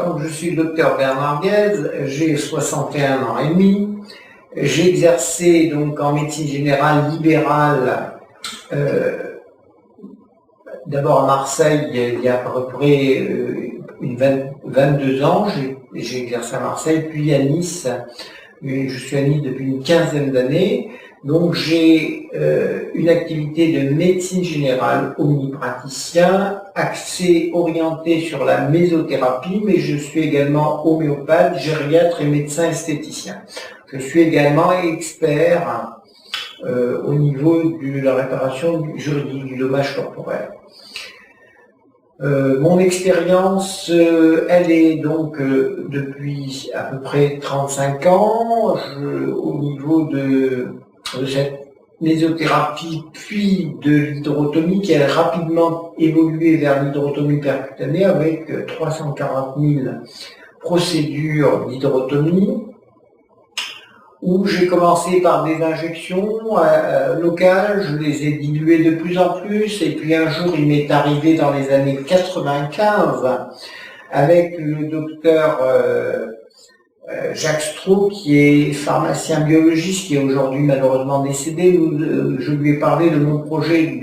Alors, donc, je suis le docteur Bernard Guez, j'ai 61 ans et demi. J'ai exercé donc en médecine générale libérale, d'abord à Marseille il y a à peu près 22 ans. J'ai exercé à Marseille, puis à Nice. Je suis à Nice depuis une quinzaine d'années. Donc j'ai une activité de médecine générale omnipraticien, axée, orientée sur la mésothérapie, mais je suis également homéopathe, gériatre et médecin esthéticien. Je suis également expert au niveau de la réparation juridique du dommage corporel. Mon expérience, elle est donc depuis à peu près 35 ans, au niveau de cette mésothérapie puis de l'hydrotomie qui a rapidement évolué vers l'hydrotomie percutanée avec 340 000 procédures d'hydrotomie, où j'ai commencé par des injections locales, je les ai diluées de plus en plus, et puis un jour il m'est arrivé dans les années 95 avec le docteur Jacques Stroh, qui est pharmacien biologiste, qui est aujourd'hui malheureusement décédé. Je lui ai parlé de mon projet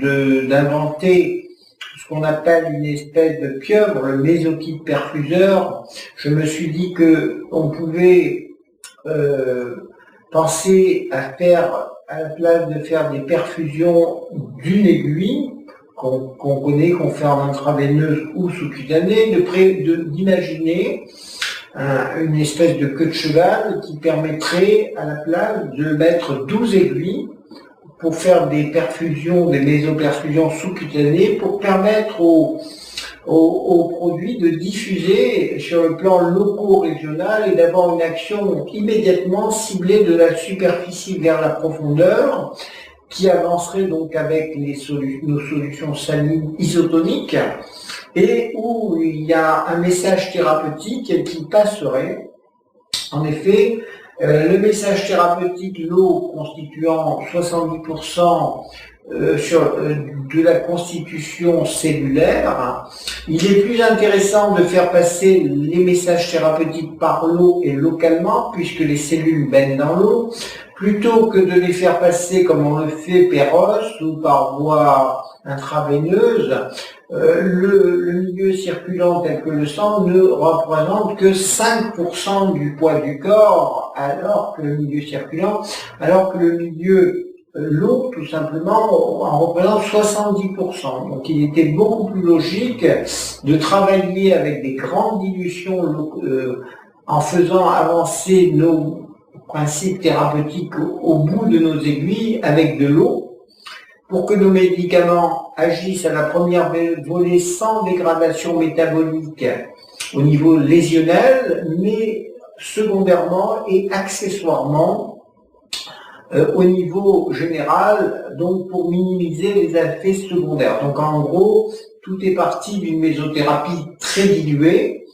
d'inventer ce qu'on appelle une espèce de pieuvre, le mésokite perfuseur. Je me suis dit que on pouvait penser à faire, à la place de faire des perfusions d'une aiguille, qu'on connaît, qu'on fait en intraveineuse ou sous-cutanée, d'imaginer une espèce de queue de cheval qui permettrait à la place de mettre 12 aiguilles pour faire des perfusions, des mésoperfusions sous-cutanées, pour permettre aux produits de diffuser sur le plan loco-régional et d'avoir une action immédiatement ciblée de la superficie vers la profondeur, qui avancerait donc avec nos solutions salines isotoniques, et où il y a un message thérapeutique qui passerait. En effet, le message thérapeutique, l'eau constituant 70% de la constitution cellulaire, il est plus intéressant de faire passer les messages thérapeutiques par l'eau et localement, puisque les cellules baignent dans l'eau, plutôt que de les faire passer comme on le fait per os ou par voie intraveineuse. Le milieu circulant tel que le sang ne représente que 5% du poids du corps, alors que le milieu circulant, l'eau, tout simplement, en représente 70%. Donc il était beaucoup plus logique de travailler avec des grandes dilutions en faisant avancer nos principes thérapeutiques au bout de nos aiguilles avec de l'eau, pour que nos médicaments agissent à la première volée sans dégradation métabolique au niveau lésionnel, mais secondairement et accessoirement au niveau général, donc pour minimiser les effets secondaires. Donc en gros, tout est parti d'une mésothérapie très diluée,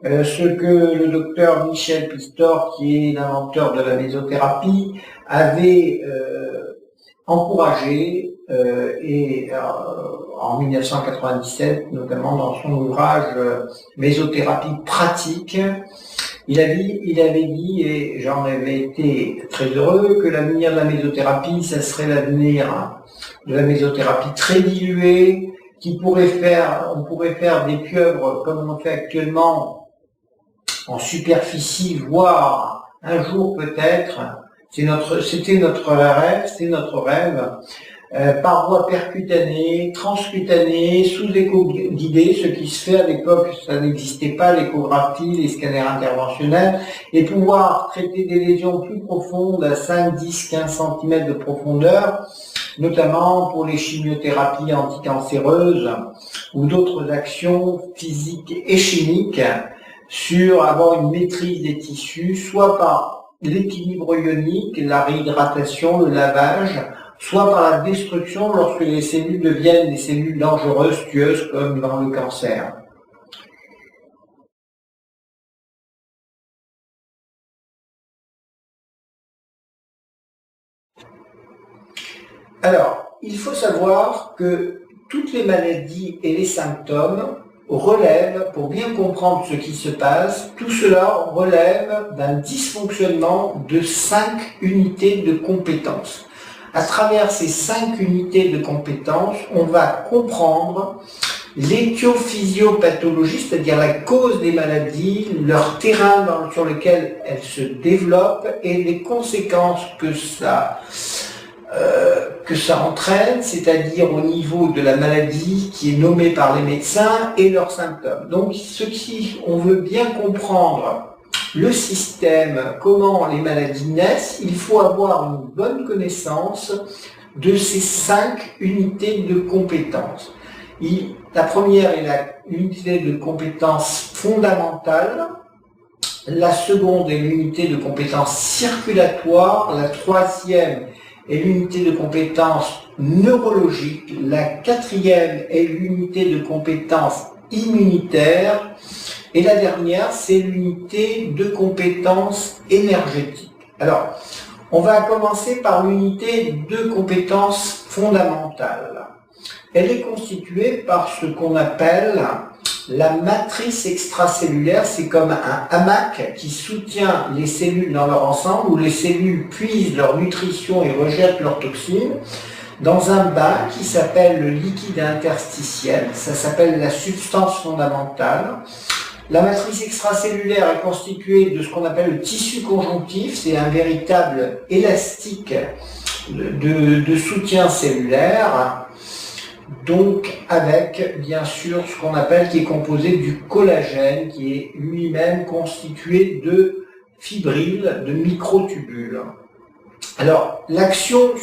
ce que le docteur Michel Pistor, qui est l'inventeur de la mésothérapie, avait encouragé en 1997, notamment dans son ouvrage Mésothérapie pratique. Il avait dit, et j'en avais été très heureux, que l'avenir de la mésothérapie, ça serait l'avenir de la mésothérapie très diluée, on pourrait faire des pieuvres comme on fait actuellement en superficie, voire un jour peut-être. C'était notre rêve, par voie percutanée, transcutanée, sous écho guidé, ce qui se fait à l'époque, ça n'existait pas, l'échographie, les scanners interventionnels, et pouvoir traiter des lésions plus profondes à 5, 10, 15 cm de profondeur, notamment pour les chimiothérapies anticancéreuses ou d'autres actions physiques et chimiques sur avoir une maîtrise des tissus, soit par l'équilibre ionique, la réhydratation, le lavage, soit par la destruction lorsque les cellules deviennent des cellules dangereuses, tueuses, comme dans le cancer. Alors, il faut savoir que toutes les maladies et les symptômes relève, pour bien comprendre ce qui se passe, tout cela relève d'un dysfonctionnement de 5 unités de compétences. À travers ces 5 unités de compétences, on va comprendre l'éthiophysiopathologie, c'est-à-dire la cause des maladies, leur terrain sur lequel elles se développent et les conséquences que ça entraîne, c'est-à-dire au niveau de la maladie qui est nommée par les médecins et leurs symptômes. Donc, si on veut bien comprendre le système, comment les maladies naissent, il faut avoir une bonne connaissance de ces 5 unités de compétences. La première est l'unité de compétences fondamentale, la seconde est l'unité de compétences circulatoires, la troisième est l'unité de compétences neurologiques, la quatrième est l'unité de compétences immunitaires, et la dernière, c'est l'unité de compétences énergétiques. Alors, on va commencer par l'unité de compétences fondamentales. Elle est constituée par ce qu'on appelle la matrice extracellulaire. C'est comme un hamac qui soutient les cellules dans leur ensemble, où les cellules puisent leur nutrition et rejettent leurs toxines, dans un bain qui s'appelle le liquide interstitiel. Ça s'appelle la substance fondamentale. La matrice extracellulaire est constituée de ce qu'on appelle le tissu conjonctif. C'est un véritable élastique de soutien cellulaire. Donc avec bien sûr ce qu'on appelle, qui est composé du collagène, qui est lui-même constitué de fibrilles, de microtubules. Alors l'action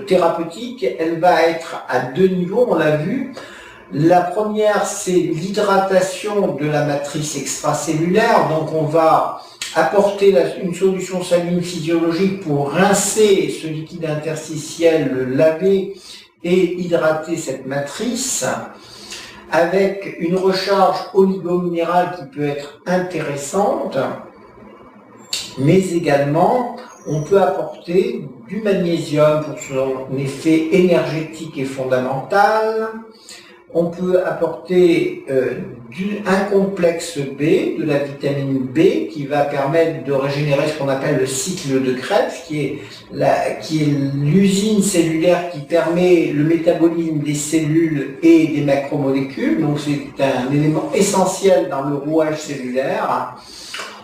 thérapeutique, elle va être à 2 niveaux, on l'a vu. La première, c'est l'hydratation de la matrice extracellulaire, donc on va apporter une solution saline physiologique pour rincer ce liquide interstitiel, le laver et hydrater cette matrice, avec une recharge oligominérale qui peut être intéressante, mais également on peut apporter du magnésium pour son effet énergétique et fondamental. On peut apporter un complexe B, de la vitamine B, qui va permettre de régénérer ce qu'on appelle le cycle de Krebs, qui est l'usine cellulaire qui permet le métabolisme des cellules et des macromolécules. Donc c'est un élément essentiel dans le rouage cellulaire.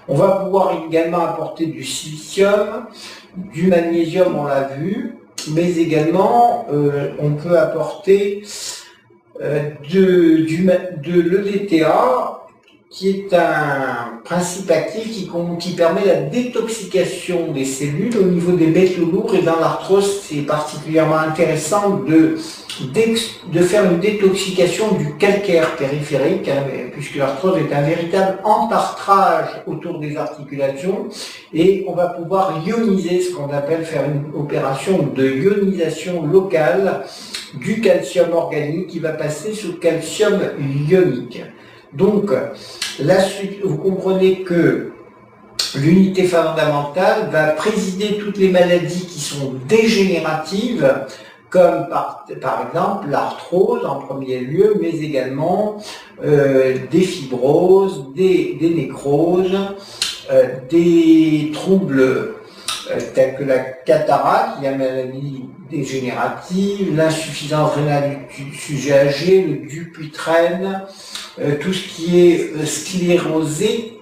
On va pouvoir également apporter du silicium, du magnésium, on l'a vu, mais également on peut apporter de l'EDTA, qui est un principe actif qui permet la détoxication des cellules au niveau des métaux lourds, et dans l'arthrose c'est particulièrement intéressant de faire une détoxication du calcaire périphérique, puisque l'arthrose est un véritable empartrage autour des articulations, et on va pouvoir ioniser, ce qu'on appelle faire une opération de ionisation locale du calcium organique qui va passer sous calcium ionique. Donc, la suite, vous comprenez que l'unité fondamentale va présider toutes les maladies qui sont dégénératives, comme par exemple l'arthrose en premier lieu, mais également des fibroses, des nécroses, des troubles tels que la cataracte, la maladie dégénérative, l'insuffisance rénale du sujet âgé, le Dupuytren, tout ce qui est sclérosé,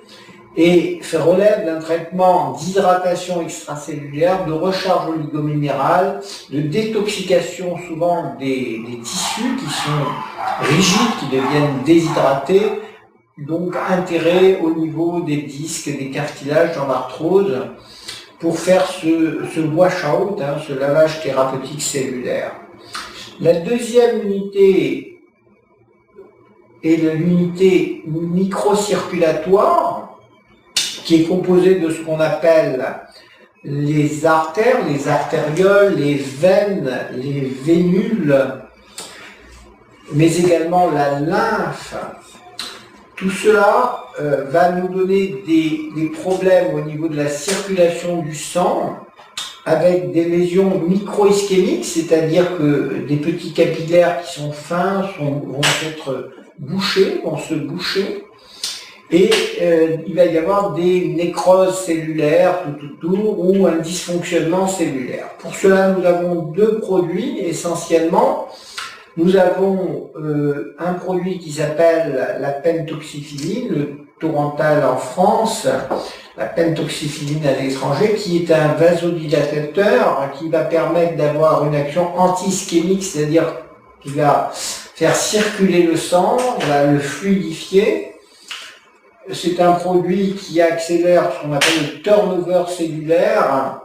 et relève d'un traitement d'hydratation extracellulaire, de recharge oligominérale, de détoxication souvent des tissus qui sont rigides, qui deviennent déshydratés, donc intérêt au niveau des disques, des cartilages dans l'arthrose, pour faire ce wash-out, ce lavage thérapeutique cellulaire. La deuxième unité est l'unité microcirculatoire, qui est composée de ce qu'on appelle les artères, les artérioles, les veines, les vénules, mais également la lymphe. Tout cela va nous donner des problèmes au niveau de la circulation du sang, avec des lésions micro-ischémiques, c'est-à-dire que des petits capillaires qui sont fins vont être vont se boucher, et il va y avoir des nécroses cellulaires tout autour ou un dysfonctionnement cellulaire. Pour cela, nous avons deux produits essentiellement. Nous avons un produit qui s'appelle la pentoxifilline, le Torental en France, la pentoxifilline à l'étranger, qui est un vasodilatateur qui va permettre d'avoir une action anti-ischémique, c'est-à-dire qui va faire circuler le sang, va le fluidifier. C'est un produit qui accélère ce qu'on appelle le turnover cellulaire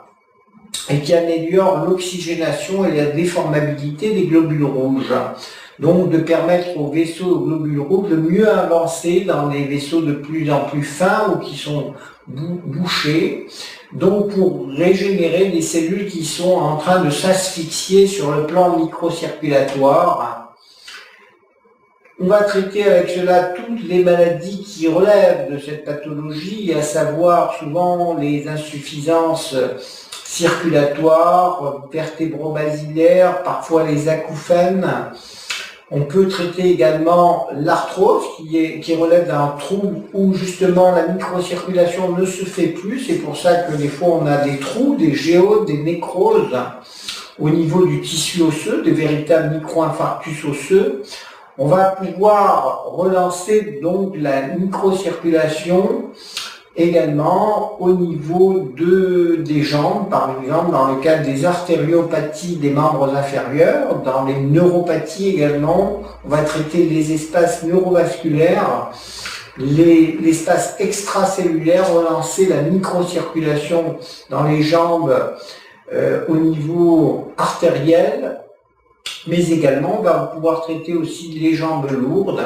et qui améliore l'oxygénation et la déformabilité des globules rouges. Donc de permettre aux vaisseaux aux globules rouges de mieux avancer dans les vaisseaux de plus en plus fins ou qui sont bouchés, donc pour régénérer des cellules qui sont en train de s'asphyxier sur le plan microcirculatoire. On va traiter avec cela toutes les maladies qui relèvent de cette pathologie, à savoir souvent les insuffisances circulatoires, vertébrobasilaires, parfois les acouphènes. On peut traiter également l'arthrose qui relève d'un trouble où justement la microcirculation ne se fait plus. C'est pour ça que des fois on a des trous, des géodes, des nécroses au niveau du tissu osseux, des véritables micro-infarctus osseux. On va pouvoir relancer donc la microcirculation également au niveau des jambes, par exemple dans le cadre des artériopathies des membres inférieurs, dans les neuropathies également. On va traiter les espaces neurovasculaires, l'espace extracellulaire, relancer la microcirculation dans les jambes au niveau artériel. Mais également, on va pouvoir traiter aussi les jambes lourdes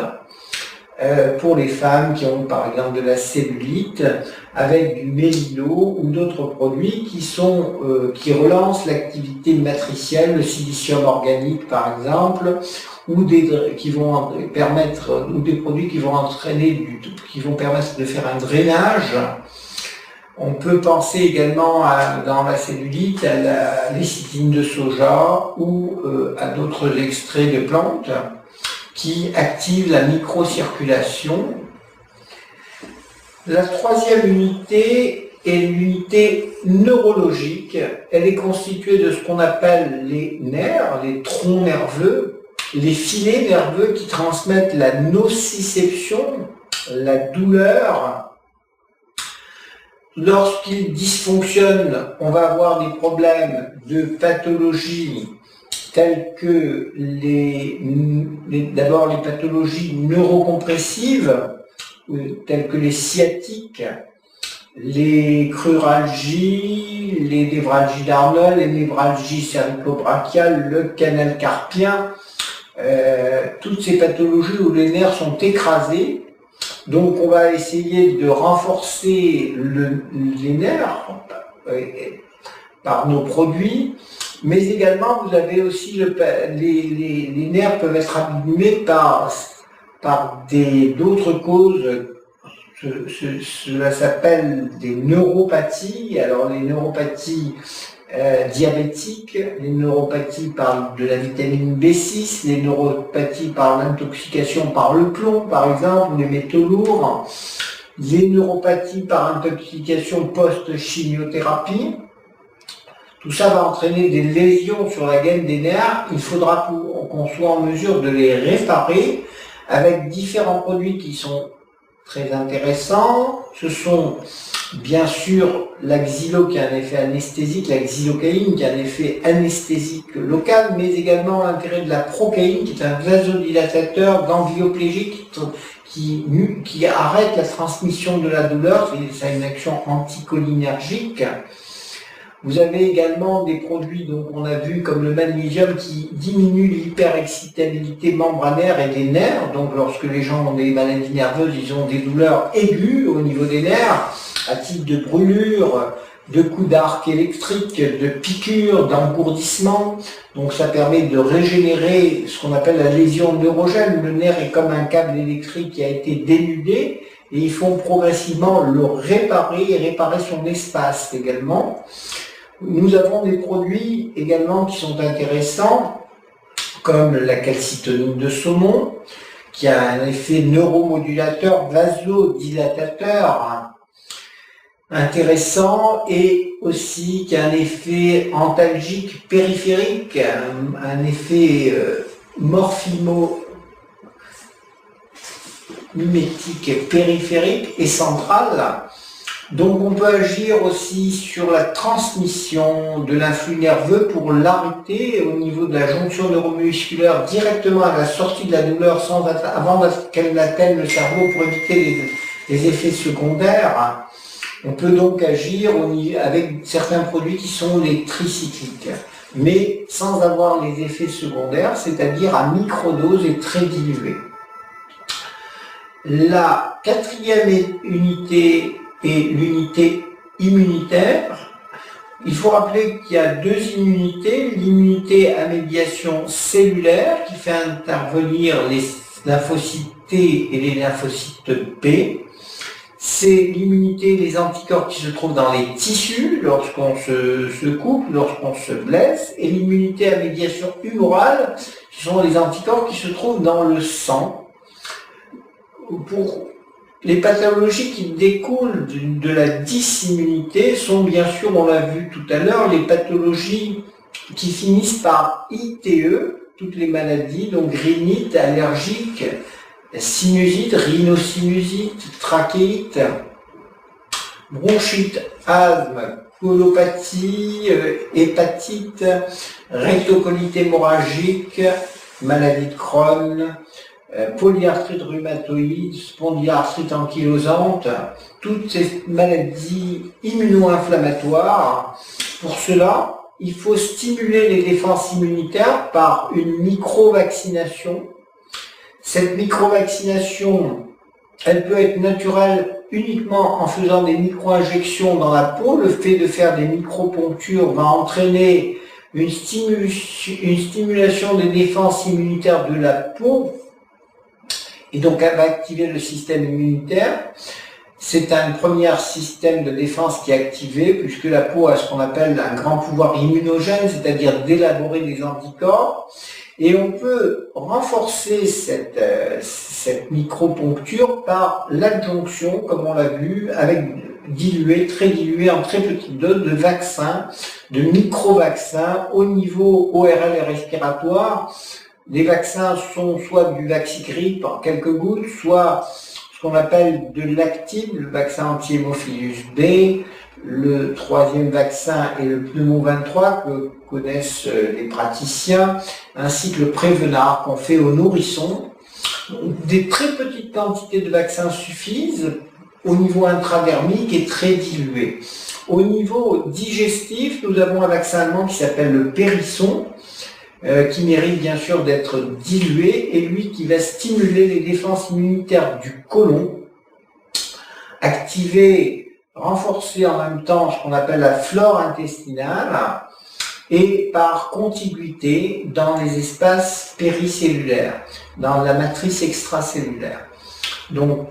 pour les femmes qui ont par exemple de la cellulite avec du mélilo ou d'autres produits qui relancent l'activité matricielle, le silicium organique par exemple, ou des produits qui vont permettre de faire un drainage. On peut penser également dans la cellulite à la lécithine de soja ou à d'autres extraits de plantes qui activent la microcirculation. La troisième unité est l'unité neurologique. Elle est constituée de ce qu'on appelle les nerfs, les troncs nerveux, les filets nerveux qui transmettent la nociception, la douleur. Lorsqu'ils dysfonctionnent, on va avoir des problèmes de pathologie telles que d'abord les pathologies neurocompressives, telles que les sciatiques, les cruralgies, les névralgies d'Arnold, les névralgies cervico-brachiales, le canal carpien, toutes ces pathologies où les nerfs sont écrasés. Donc on va essayer de renforcer les nerfs par nos produits, mais également vous avez aussi les nerfs peuvent être abîmés par d'autres causes. Cela s'appelle des neuropathies. Alors les neuropathies diabétiques, les neuropathies par de la vitamine B6, les neuropathies par l'intoxication par le plomb par exemple, les métaux lourds, les neuropathies par intoxication post-chimiothérapie. Tout ça va entraîner des lésions sur la gaine des nerfs. Il faudra qu'on soit en mesure de les réparer avec différents produits qui sont très intéressants. Ce sont bien sûr la xylo qui a un effet anesthésique, la xylocaïne qui a un effet anesthésique local, mais également l'intérêt de la procaïne qui est un vasodilatateur ganglioplégique qui arrête la transmission de la douleur, ça a une action anticholinergique. Vous avez également des produits, donc on a vu comme le magnésium qui diminue l'hyperexcitabilité membranaire et des nerfs. Donc lorsque les gens ont des maladies nerveuses, ils ont des douleurs aiguës au niveau des nerfs, à titre de brûlure, de coups d'arc électrique, de piqûres, d'engourdissement. Donc ça permet de régénérer ce qu'on appelle la lésion neurogène. Le nerf est comme un câble électrique qui a été dénudé et ils font progressivement le réparer et réparer son espace également. Nous avons des produits également qui sont intéressants, comme la calcitonine de saumon, qui a un effet neuromodulateur, vasodilatateur intéressant, et aussi qui a un effet antalgique périphérique, un effet morphimo-mimétique périphérique et central. Donc on peut agir aussi sur la transmission de l'influx nerveux pour l'arrêter au niveau de la jonction neuromusculaire directement à la sortie de la douleur avant qu'elle n'atteigne le cerveau pour éviter les effets secondaires. On peut donc agir avec certains produits qui sont les tricycliques, mais sans avoir les effets secondaires, c'est-à-dire à microdose et très dilués. La quatrième unité est l'unité immunitaire. Il faut rappeler qu'il y a deux immunités, l'immunité à médiation cellulaire qui fait intervenir les lymphocytes T et les lymphocytes B. C'est l'immunité, les anticorps qui se trouvent dans les tissus lorsqu'on se coupe, lorsqu'on se blesse, et l'immunité à médiation humorale, ce sont les anticorps qui se trouvent dans le sang. Pour les pathologies qui découlent de la dysimmunité sont bien sûr, on l'a vu tout à l'heure, les pathologies qui finissent par ITE, toutes les maladies, donc rhinite, allergique, sinusite, rhinosinusite, trachéite, bronchite, asthme, colopathie, hépatite, rectocolite hémorragique, maladie de Crohn, polyarthrite rhumatoïde, spondylarthrite ankylosante, toutes ces maladies immuno-inflammatoires. Pour cela, il faut stimuler les défenses immunitaires par une micro-vaccination. Cette micro-vaccination, elle peut être naturelle uniquement en faisant des micro-injections dans la peau. Le fait de faire des micro-ponctures va entraîner une stimulation des défenses immunitaires de la peau, et donc elle va activer le système immunitaire. C'est un premier système de défense qui est activé, puisque la peau a ce qu'on appelle un grand pouvoir immunogène, c'est-à-dire d'élaborer des anticorps. Et on peut renforcer cette micro-poncture par l'adjonction, comme on l'a vu, avec très dilué en très petite dose de vaccins, de micro-vaccins au niveau ORL et respiratoire. Les vaccins sont soit du Vaxigrippe en quelques gouttes, soit ce qu'on appelle de l'actine, le vaccin anti-hémophilus B. Le troisième vaccin est le pneumo 23 que connaissent les praticiens, ainsi que le Prévenard qu'on fait aux nourrissons. Des très petites quantités de vaccins suffisent au niveau intradermique et très dilué. Au niveau digestif, nous avons un vaccin allemand qui s'appelle le Périsson, qui mérite bien sûr d'être dilué, et lui qui va stimuler les défenses immunitaires du côlon, renforcer en même temps ce qu'on appelle la flore intestinale, et par contiguïté dans les espaces péricellulaires, dans la matrice extracellulaire. Donc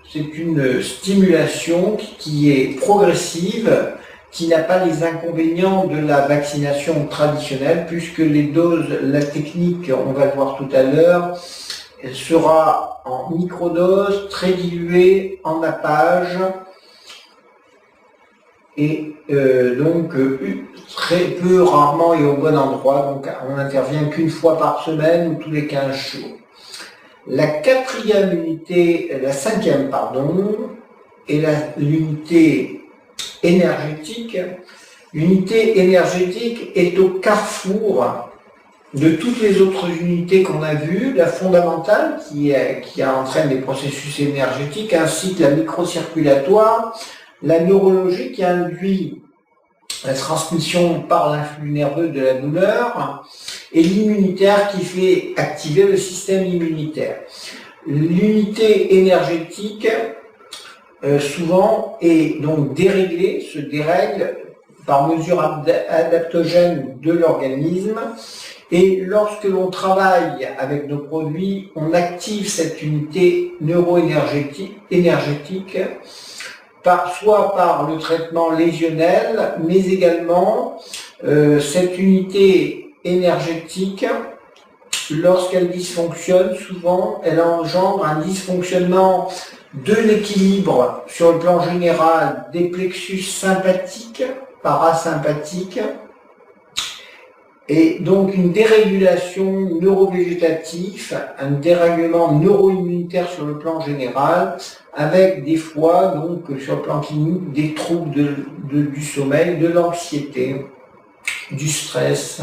c'est une stimulation qui est progressive, qui n'a pas les inconvénients de la vaccination traditionnelle, puisque les doses, la technique, on va le voir tout à l'heure, sera en microdose, très diluée, en nappage, et donc très peu, rarement et au bon endroit, donc on n'intervient qu'une fois par semaine ou tous les 15 jours. La cinquième, est l'unité énergétique. L'unité énergétique est au carrefour de toutes les autres unités qu'on a vues, la fondamentale qui entraîne les processus énergétiques, ainsi que la microcirculatoire, la neurologie qui induit la transmission par l'influx nerveux de la douleur, et l'immunitaire qui fait activer le système immunitaire. L'unité énergétique souvent est donc déréglée, se dérègle par mesure adaptogène de l'organisme, et lorsque l'on travaille avec nos produits, on active cette unité neuroénergétique, soit par le traitement lésionnel, mais également cette unité énergétique lorsqu'elle dysfonctionne, souvent, elle engendre un dysfonctionnement de l'équilibre sur le plan général des plexus sympathiques, parasympathiques, et donc une dérégulation neurovégétative, un dérèglement neuro-immunitaire sur le plan général, avec des fois, donc sur le plan clinique, des troubles du sommeil, de l'anxiété, du stress,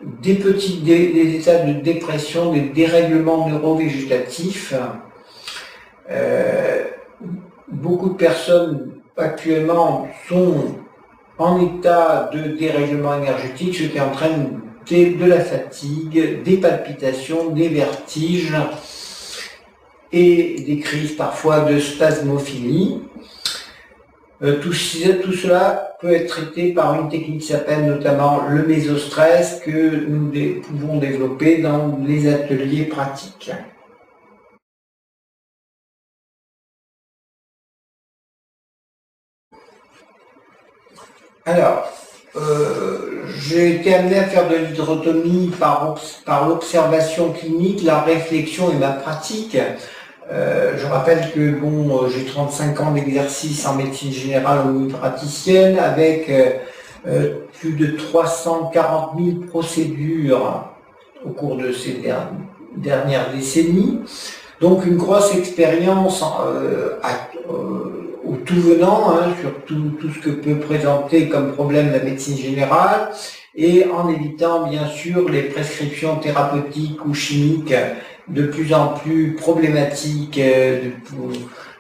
des états de dépression, des dérèglements neurovégétatifs. Beaucoup de personnes actuellement sont en état de dérèglement énergétique, ce qui entraîne de la fatigue, des palpitations, des vertiges et des crises parfois de spasmophilie. Tout cela peut être traité par une technique qui s'appelle notamment le mésostress que nous pouvons développer dans les ateliers pratiques. Alors, j'ai été amené à faire de l'hydrotomie par l'observation clinique, la réflexion et ma pratique. Je rappelle que j'ai 35 ans d'exercice en médecine générale homéopaticienne avec plus de 340 000 procédures au cours de ces dernières décennies. Donc une grosse expérience au tout venant, sur tout ce que peut présenter comme problème la médecine générale, et en évitant bien sûr les prescriptions thérapeutiques ou chimiques de plus en plus problématiques.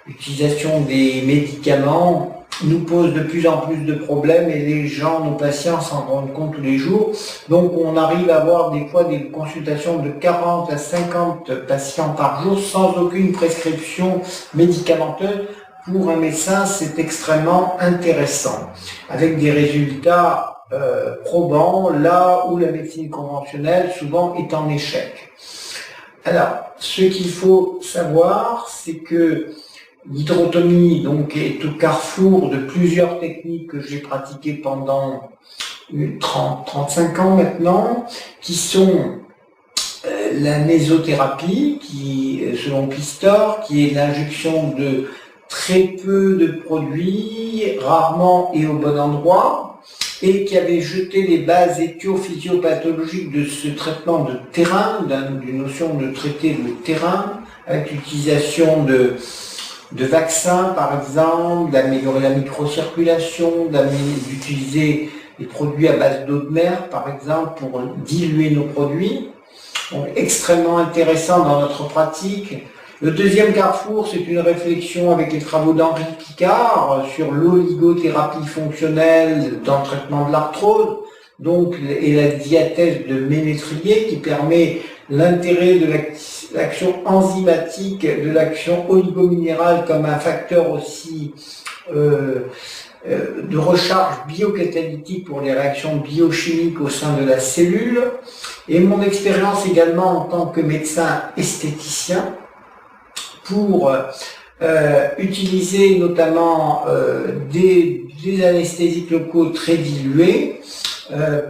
L'utilisation des médicaments nous pose de plus en plus de problèmes et les gens, nos patients s'en rendent compte tous les jours. Donc on arrive à avoir des fois des consultations de 40 à 50 patients par jour sans aucune prescription médicamenteuse. Pour un médecin, c'est extrêmement intéressant, avec des résultats probants, là où la médecine conventionnelle souvent est en échec. Alors, ce qu'il faut savoir, c'est que l'hydrotomie donc est au carrefour de plusieurs techniques que j'ai pratiquées pendant 35 ans maintenant, qui sont la mésothérapie, qui, selon Pistor, qui est l'injection de très peu de produits, rarement et au bon endroit, et qui avait jeté les bases éthio-physiopathologiques de ce traitement de terrain, d'une notion de traiter le terrain, avec l'utilisation de vaccins par exemple, d'améliorer la microcirculation, d'utiliser des produits à base d'eau de mer par exemple pour diluer nos produits. Donc extrêmement intéressant dans notre pratique. Le deuxième carrefour, c'est une réflexion avec les travaux d'Henri Picard sur l'oligothérapie fonctionnelle dans le traitement de l'arthrose, donc, et la diathèse de Ménétrier qui permet l'intérêt de l'action enzymatique, de l'action oligominérale comme un facteur aussi de recharge biocatalytique pour les réactions biochimiques au sein de la cellule. Et mon expérience également en tant que médecin esthéticien, pour utiliser notamment des anesthésiques locaux très dilués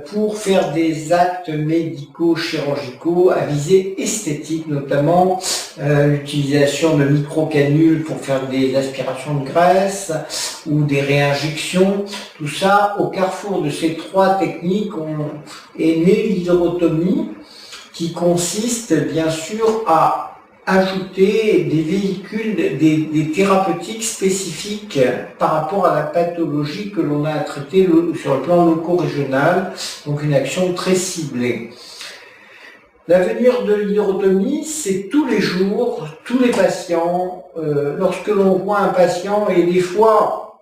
pour faire des actes médicaux chirurgicaux à visée esthétique, notamment l'utilisation de microcanules pour faire des aspirations de graisse ou des réinjections. Tout ça, au carrefour de ces trois techniques, est née l'hydrotomie, qui consiste bien sûr à ajouter des véhicules, des thérapeutiques spécifiques par rapport à la pathologie que l'on a à traiter sur le plan loco-régional, donc une action très ciblée. L'avenir de l'hydrotomie, c'est tous les jours, tous les patients, lorsque l'on voit un patient, et des fois,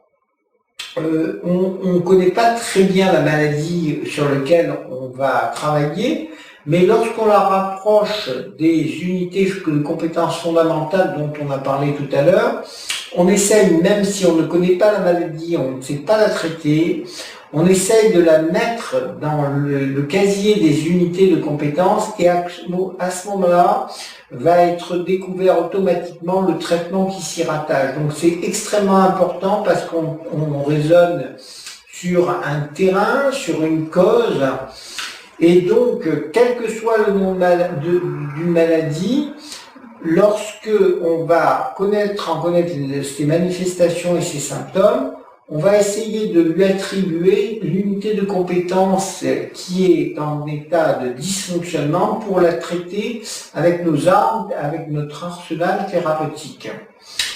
on ne connaît pas très bien la maladie sur laquelle on va travailler, mais lorsqu'on la rapproche des unités de compétences fondamentales dont on a parlé tout à l'heure, on essaye, même si on ne connaît pas la maladie, on ne sait pas la traiter, on essaye de la mettre dans le casier des unités de compétences et à ce moment-là, va être découvert automatiquement le traitement qui s'y rattache. Donc c'est extrêmement important parce qu'on raisonne sur un terrain, sur une cause, Et donc, quel que soit le nom d'une maladie, lorsque on va en connaître ses manifestations et ses symptômes, on va essayer de lui attribuer l'unité de compétence qui est en état de dysfonctionnement pour la traiter avec nos armes, avec notre arsenal thérapeutique.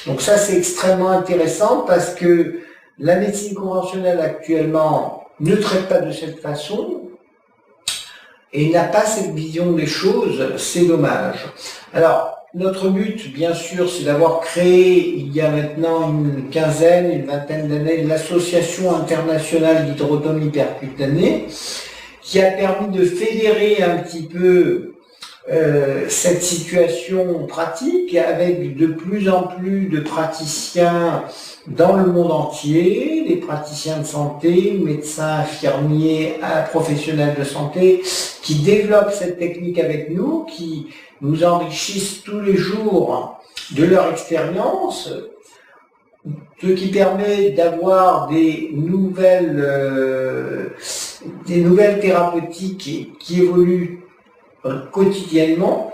Donc ça, c'est extrêmement intéressant parce que la médecine conventionnelle actuellement ne traite pas de cette façon et n'a pas cette vision des choses, c'est dommage. Alors, notre but, bien sûr, c'est d'avoir créé, il y a maintenant une vingtaine d'années, l'Association internationale d'hydrotomie percutanée, qui a permis de fédérer un petit peu cette situation pratique avec de plus en plus de praticiens dans le monde entier, des praticiens de santé, médecins, infirmiers, professionnels de santé, qui développent cette technique avec nous, qui nous enrichissent tous les jours de leur expérience, ce qui permet d'avoir des nouvelles thérapeutiques qui évoluent quotidiennement.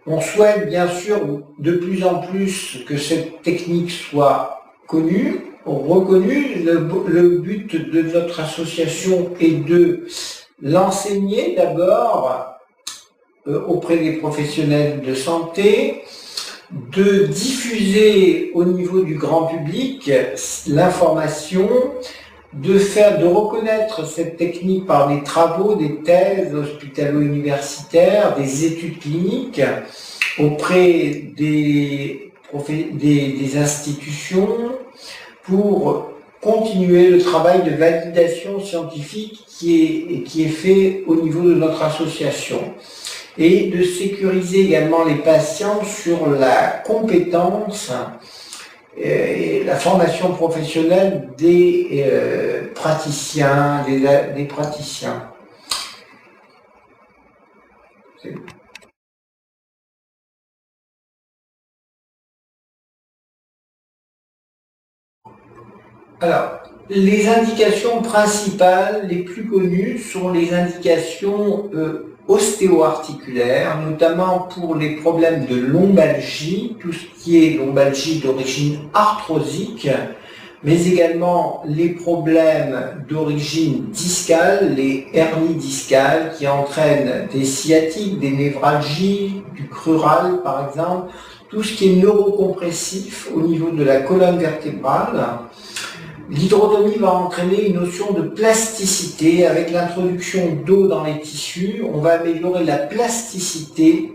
On souhaite bien sûr de plus en plus que cette technique soit connue, reconnue. Le but de notre association est de l'enseigner d'abord auprès des professionnels de santé, de diffuser au niveau du grand public l'information, de reconnaître cette technique par des travaux, des thèses hospitalo-universitaires, des études cliniques auprès des institutions pour continuer le travail de validation scientifique qui est fait au niveau de notre association et de sécuriser également les patients sur la compétence et la formation professionnelle des praticiens, des praticiens. Alors, les indications principales, les plus connues, sont les indications ostéo-articulaires, notamment pour les problèmes de lombalgie, tout ce qui est lombalgie d'origine arthrosique, mais également les problèmes d'origine discale, les hernies discales qui entraînent des sciatiques, des névralgies, du crural par exemple, tout ce qui est neurocompressif au niveau de la colonne vertébrale. L'hydrotomie va entraîner une notion de plasticité avec l'introduction d'eau dans les tissus. On va améliorer la plasticité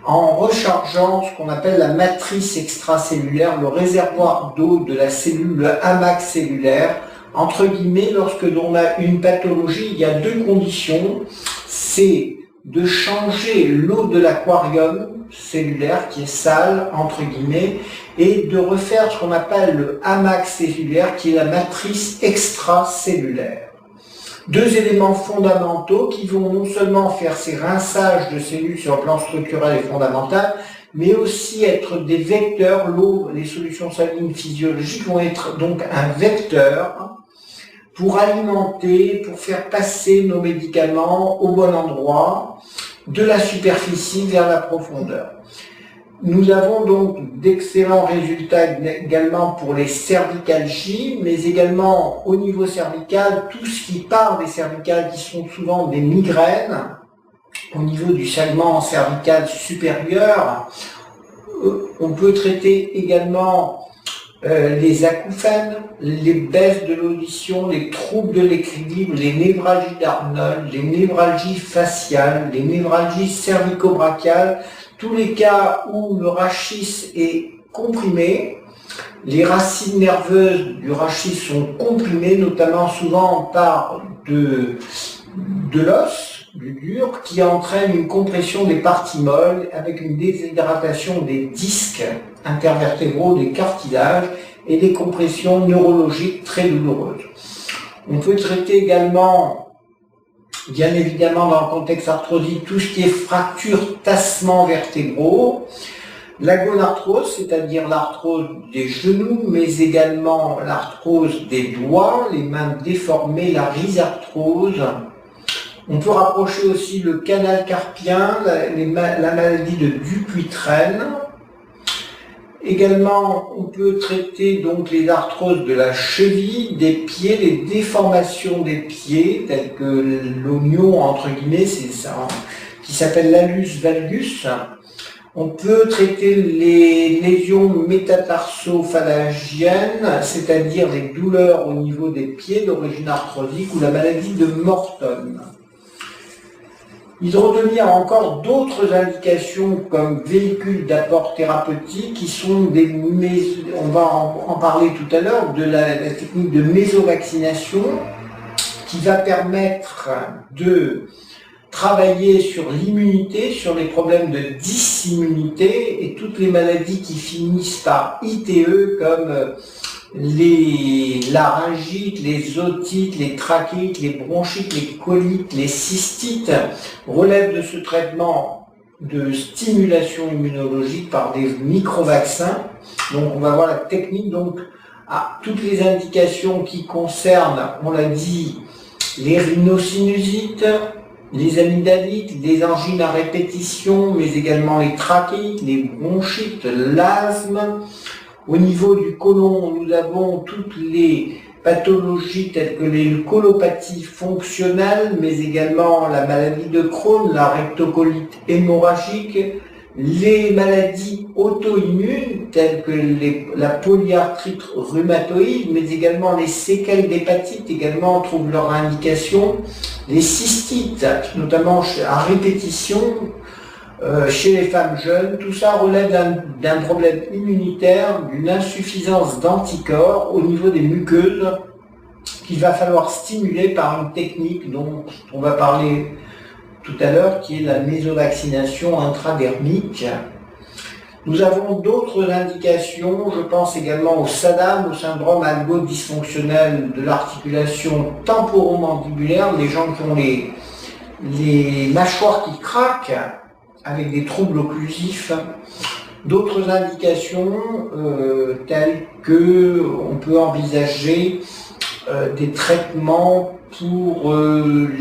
en rechargeant ce qu'on appelle la matrice extracellulaire, le réservoir d'eau de la cellule, le hamac cellulaire. Entre guillemets, lorsque l'on a une pathologie, il y a deux conditions. C'est de changer l'eau de l'aquarium cellulaire qui est sale, entre guillemets, et de refaire ce qu'on appelle le hamac cellulaire qui est la matrice extracellulaire. Deux éléments fondamentaux qui vont non seulement faire ces rinçages de cellules sur le plan structurel et fondamental, mais aussi être des vecteurs. L'eau, les solutions salines physiologiques vont être donc un vecteur pour alimenter, pour faire passer nos médicaments au bon endroit, de la superficie vers la profondeur. Nous avons donc d'excellents résultats également pour les cervicalgies, mais également au niveau cervical, tout ce qui part des cervicales qui sont souvent des migraines, au niveau du segment cervical supérieur. On peut traiter également les acouphènes, les baisses de l'audition, les troubles de l'équilibre, les névralgies d'Arnold, les névralgies faciales, les névralgies cervico-brachiales, tous les cas où le rachis est comprimé. Les racines nerveuses du rachis sont comprimées, notamment souvent par de l'os, du dur, qui entraîne une compression des parties molles avec une déshydratation des disques intervertébraux, des cartilages et des compressions neurologiques très douloureuses. On peut traiter également, bien évidemment dans le contexte arthrosique, tout ce qui est fracture, tassement vertébraux, la gonarthrose, c'est-à-dire l'arthrose des genoux, mais également l'arthrose des doigts, les mains déformées, la rhizarthrose, On peut rapprocher aussi le canal carpien, la maladie de Dupuytren. Également, on peut traiter donc les arthroses de la cheville, des pieds, les déformations des pieds, telles que l'oignon, entre guillemets, c'est ça, qui s'appelle l'allus valgus. On peut traiter les lésions métatarso-phalangiennes, c'est-à-dire les douleurs au niveau des pieds d'origine arthrosique ou la maladie de Morton. Hydrotomie a encore d'autres indications comme véhicule d'apport thérapeutique qui sont on va en parler tout à l'heure, de la technique de mésovaccination qui va permettre de travailler sur l'immunité, sur les problèmes de dysimmunité et toutes les maladies qui finissent par ITE comme les laryngites, les otites, les trachéites, les bronchites, les colites, les cystites relèvent de ce traitement de stimulation immunologique par des micro-vaccins. Donc on va voir la technique, donc à toutes les indications qui concernent, on l'a dit, les rhinosinusites, les amygdalites, les angines à répétition, mais également les trachéites, les bronchites, l'asthme. Au niveau du côlon, nous avons toutes les pathologies telles que les colopathies fonctionnelles, mais également la maladie de Crohn, la rectocolite hémorragique, les maladies auto-immunes telles que la polyarthrite rhumatoïde, mais également les séquelles d'hépatite également trouvent leur indication, les cystites, notamment à répétition, chez les femmes jeunes, tout ça relève d'un problème immunitaire, d'une insuffisance d'anticorps au niveau des muqueuses qu'il va falloir stimuler par une technique dont on va parler tout à l'heure, qui est la mésovaccination intradermique. Nous avons d'autres indications, je pense également au SADAM, au syndrome algo-dysfonctionnel de l'articulation temporomandibulaire, les gens qui ont les mâchoires qui craquent, avec des troubles occlusifs, d'autres indications telles que on peut envisager des traitements pour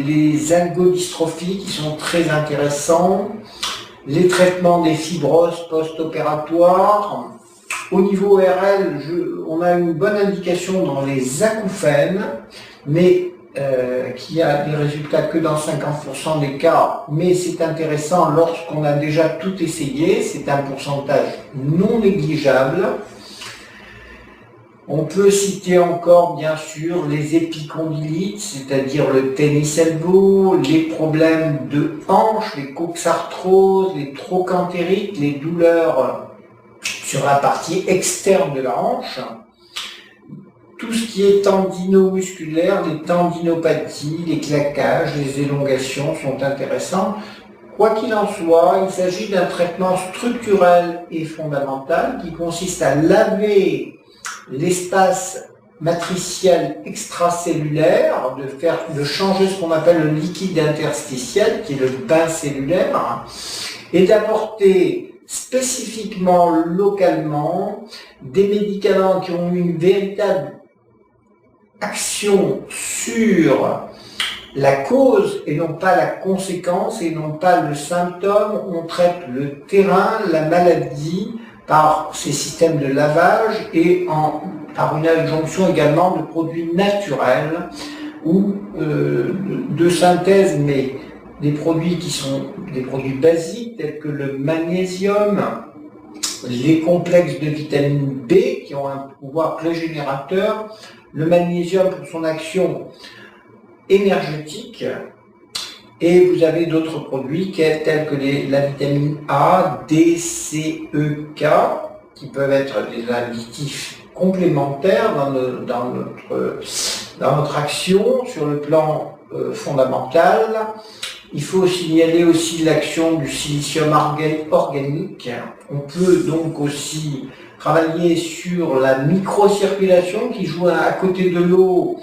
les algodystrophies qui sont très intéressants, les traitements des fibroses post-opératoires. Au niveau ORL, on a une bonne indication dans les acouphènes, mais qui a des résultats que dans 50% des cas, mais c'est intéressant lorsqu'on a déjà tout essayé, c'est un pourcentage non négligeable. On peut citer encore bien sûr les épicondylites, c'est-à-dire le tennis elbow, les problèmes de hanche, les coxarthroses, les trochantérites, les douleurs sur la partie externe de la hanche. Tout ce qui est tendino-musculaire, les tendinopathies, les claquages, les élongations sont intéressants. Quoi qu'il en soit, il s'agit d'un traitement structurel et fondamental qui consiste à laver l'espace matriciel extracellulaire, de changer ce qu'on appelle le liquide interstitiel, qui est le bain cellulaire, et d'apporter spécifiquement, localement, des médicaments qui ont une véritable action sur la cause et non pas la conséquence et non pas le symptôme. On traite le terrain, la maladie par ces systèmes de lavage et par une adjonction également de produits naturels ou de synthèse, mais des produits qui sont des produits basiques tels que le magnésium, les complexes de vitamine B qui ont un pouvoir régénérateur, le magnésium pour son action énergétique, et vous avez d'autres produits tels que la vitamine A, D, C, E, K, qui peuvent être des additifs complémentaires dans notre action sur le plan fondamental. Il faut signaler aussi l'action du silicium organique. On peut donc aussi travailler sur la microcirculation qui joue à côté de l'eau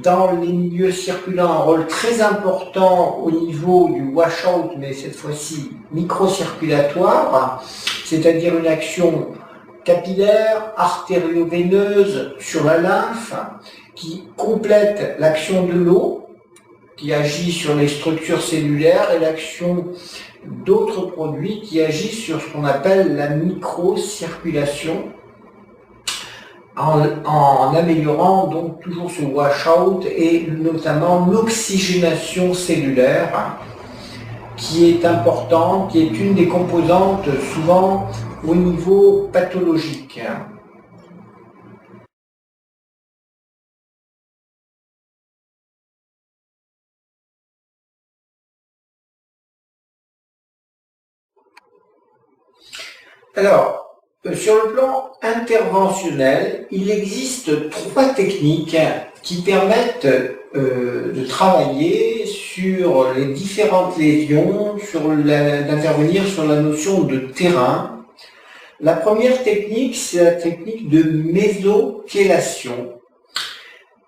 dans les milieux circulants un rôle très important au niveau du washout, mais cette fois-ci microcirculatoire, c'est-à-dire une action capillaire, artério-veineuse sur la lymphe qui complète l'action de l'eau qui agit sur les structures cellulaires et l'action d'autres produits qui agissent sur ce qu'on appelle la microcirculation en améliorant donc toujours ce washout et notamment l'oxygénation cellulaire qui est importante, qui est une des composantes souvent au niveau pathologique. Alors, sur le plan interventionnel, il existe 3 techniques qui permettent de travailler sur les différentes lésions, d'intervenir sur la notion de terrain. La première technique, c'est la technique de mésochelation.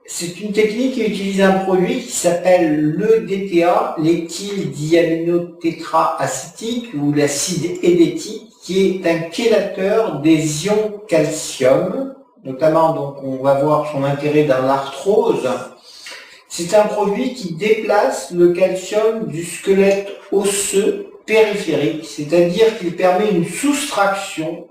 C'est une technique qui utilise un produit qui s'appelle le DTA, l'éthyldiaminotétraacétique ou l'acide édétique, qui est un chélateur des ions calcium, notamment donc on va voir son intérêt dans l'arthrose. C'est un produit qui déplace le calcium du squelette osseux périphérique, c'est-à-dire qu'il permet une soustraction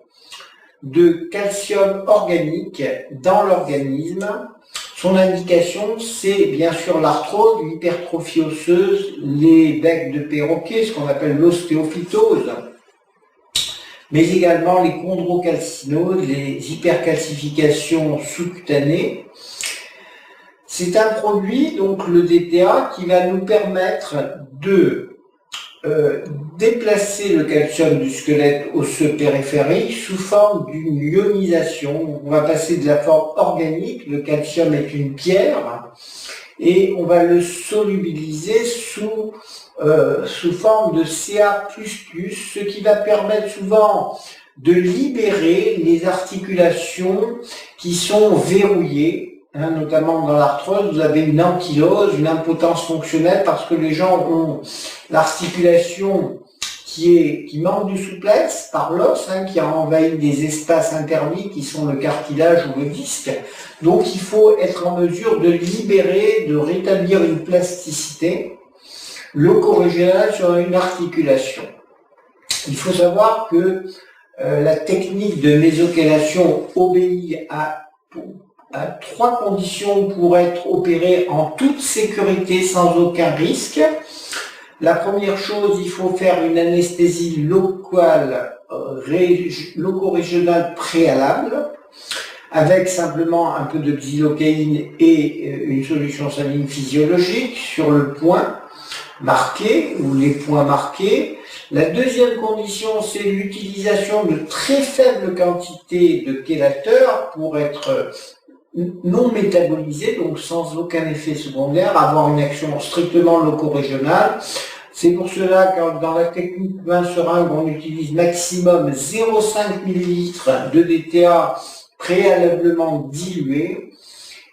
de calcium organique dans l'organisme. Son indication, c'est bien sûr l'arthrose, l'hypertrophie osseuse, les becs de perroquet, ce qu'on appelle l'ostéophytose, mais également les chondrocalcinoses, les hypercalcifications sous-cutanées. C'est un produit, donc le DTA, qui va nous permettre de déplacer le calcium du squelette osseux périphérique sous forme d'une ionisation. On va passer de la forme organique, le calcium est une pierre, et on va le solubiliser sous forme de Ca++, ce qui va permettre souvent de libérer les articulations qui sont verrouillées. Notamment dans l'arthrose, vous avez une ankylose, une impotence fonctionnelle parce que les gens ont l'articulation qui manque de souplesse par l'os, qui a envahi des espaces interdits qui sont le cartilage ou le disque. Donc il faut être en mesure de libérer, de rétablir une plasticité locorégionale sur une articulation. Il faut savoir que la technique de mésochelation obéit à 3 conditions pour être opérée en toute sécurité sans aucun risque. La première chose, il faut faire une anesthésie locale, locorégionale préalable, avec simplement un peu de xylocaïne et une solution saline physiologique sur le point marqué ou les points marqués. La deuxième condition, c'est l'utilisation de très faibles quantités de chélateurs pour être non métabolisé, donc sans aucun effet secondaire, avoir une action strictement locorégionale. C'est pour cela que dans la technique 20 seringues, on utilise maximum 0,5 ml de DTA préalablement dilué.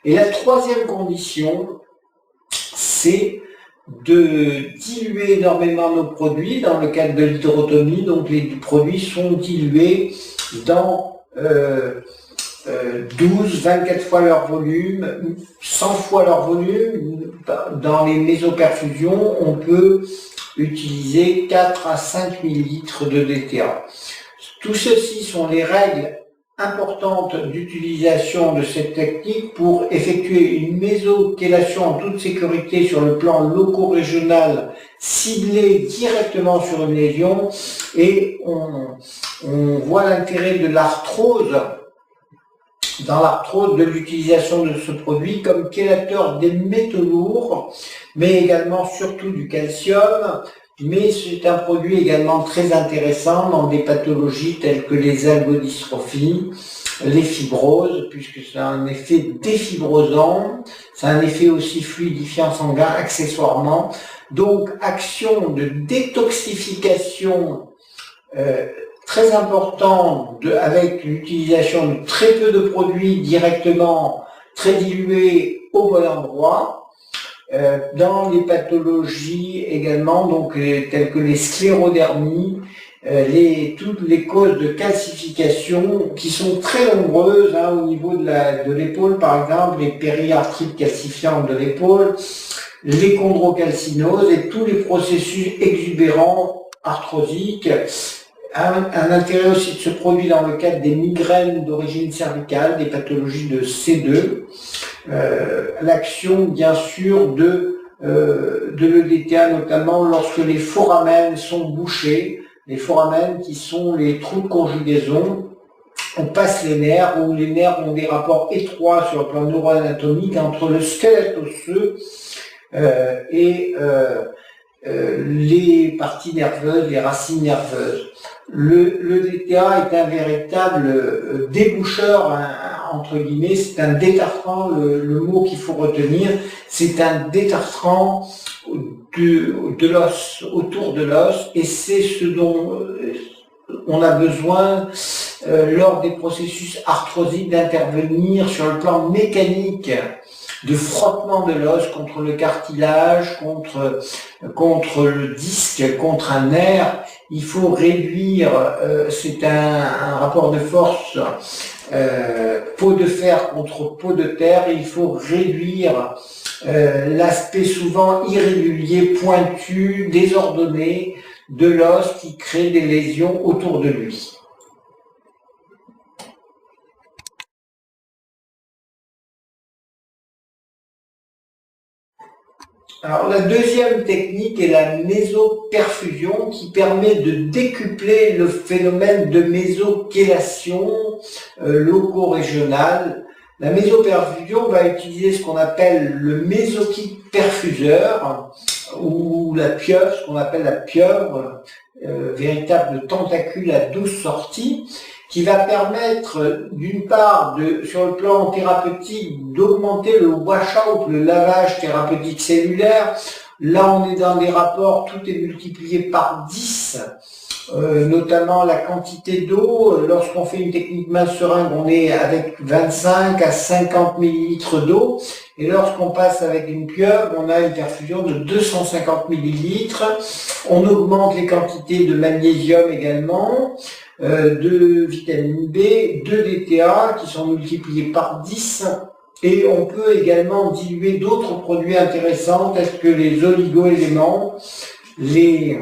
Et la troisième condition, c'est de diluer énormément nos produits dans le cadre de l'hydrotomie. Donc les produits sont dilués dans 12, 24 fois leur volume, 100 fois leur volume. Dans les mésoperfusions, on peut utiliser 4 à 5 ml de DTA. Tout ceci sont les règles importantes d'utilisation de cette technique pour effectuer une mésochelation en toute sécurité sur le plan locorégional ciblé directement sur une lésion, et on voit l'intérêt de l'arthrose, dans l'arthrose, de l'utilisation de ce produit comme chélateur des métaux lourds, mais également surtout du calcium. Mais c'est un produit également très intéressant dans des pathologies telles que les algodystrophies, les fibroses, puisque c'est un effet défibrosant, c'est un effet aussi fluidifiant sanguin accessoirement. Donc action de détoxification très important avec l'utilisation de très peu de produits directement très dilués au bon endroit. Dans les pathologies également, donc telles que les sclérodermies, toutes les causes de calcification qui sont très nombreuses au niveau de l'épaule, par exemple, les périarthrites calcifiantes de l'épaule, les chondrocalcinoses et tous les processus exubérants arthrosiques. Un intérêt aussi de ce produit dans le cadre des migraines d'origine cervicale, des pathologies de C2, l'action bien sûr de l'EDTA, notamment lorsque les foramens sont bouchés, les foramens qui sont les trous de conjugaison. On passe les nerfs, où les nerfs ont des rapports étroits sur le plan neuroanatomique entre le squelette osseux et les parties nerveuses, les racines nerveuses. Le DTA est un véritable déboucheur, entre guillemets, c'est un détartrant, le mot qu'il faut retenir, c'est un détartrant de l'os, autour de l'os, et c'est ce dont on a besoin lors des processus arthrosiques d'intervenir sur le plan mécanique, de frottement de l'os contre le cartilage, contre le disque, contre un nerf. Il faut réduire, c'est un rapport de force, peau de fer contre peau de terre, et il faut réduire l'aspect souvent irrégulier, pointu, désordonné de l'os qui crée des lésions autour de lui. Alors, la deuxième technique est la mésoperfusion qui permet de décupler le phénomène de mésochelation loco-régionale. La mésoperfusion va utiliser ce qu'on appelle le mésokite perfuseur ou la pieuvre, ce qu'on appelle la pieuvre, véritable tentacule à 12 sorties, qui va permettre d'une part, sur le plan thérapeutique, d'augmenter le wash-out, le lavage thérapeutique cellulaire. Là, on est dans des rapports, tout est multiplié par 10, notamment la quantité d'eau. Lorsqu'on fait une technique main seringue, on est avec 25 à 50 millilitres d'eau. Et lorsqu'on passe avec une pieuvre, on a une perfusion de 250 millilitres. On augmente les quantités de magnésium également, de vitamine B, de DTA qui sont multipliés par 10. Et on peut également diluer d'autres produits intéressants tels que les oligo-éléments, les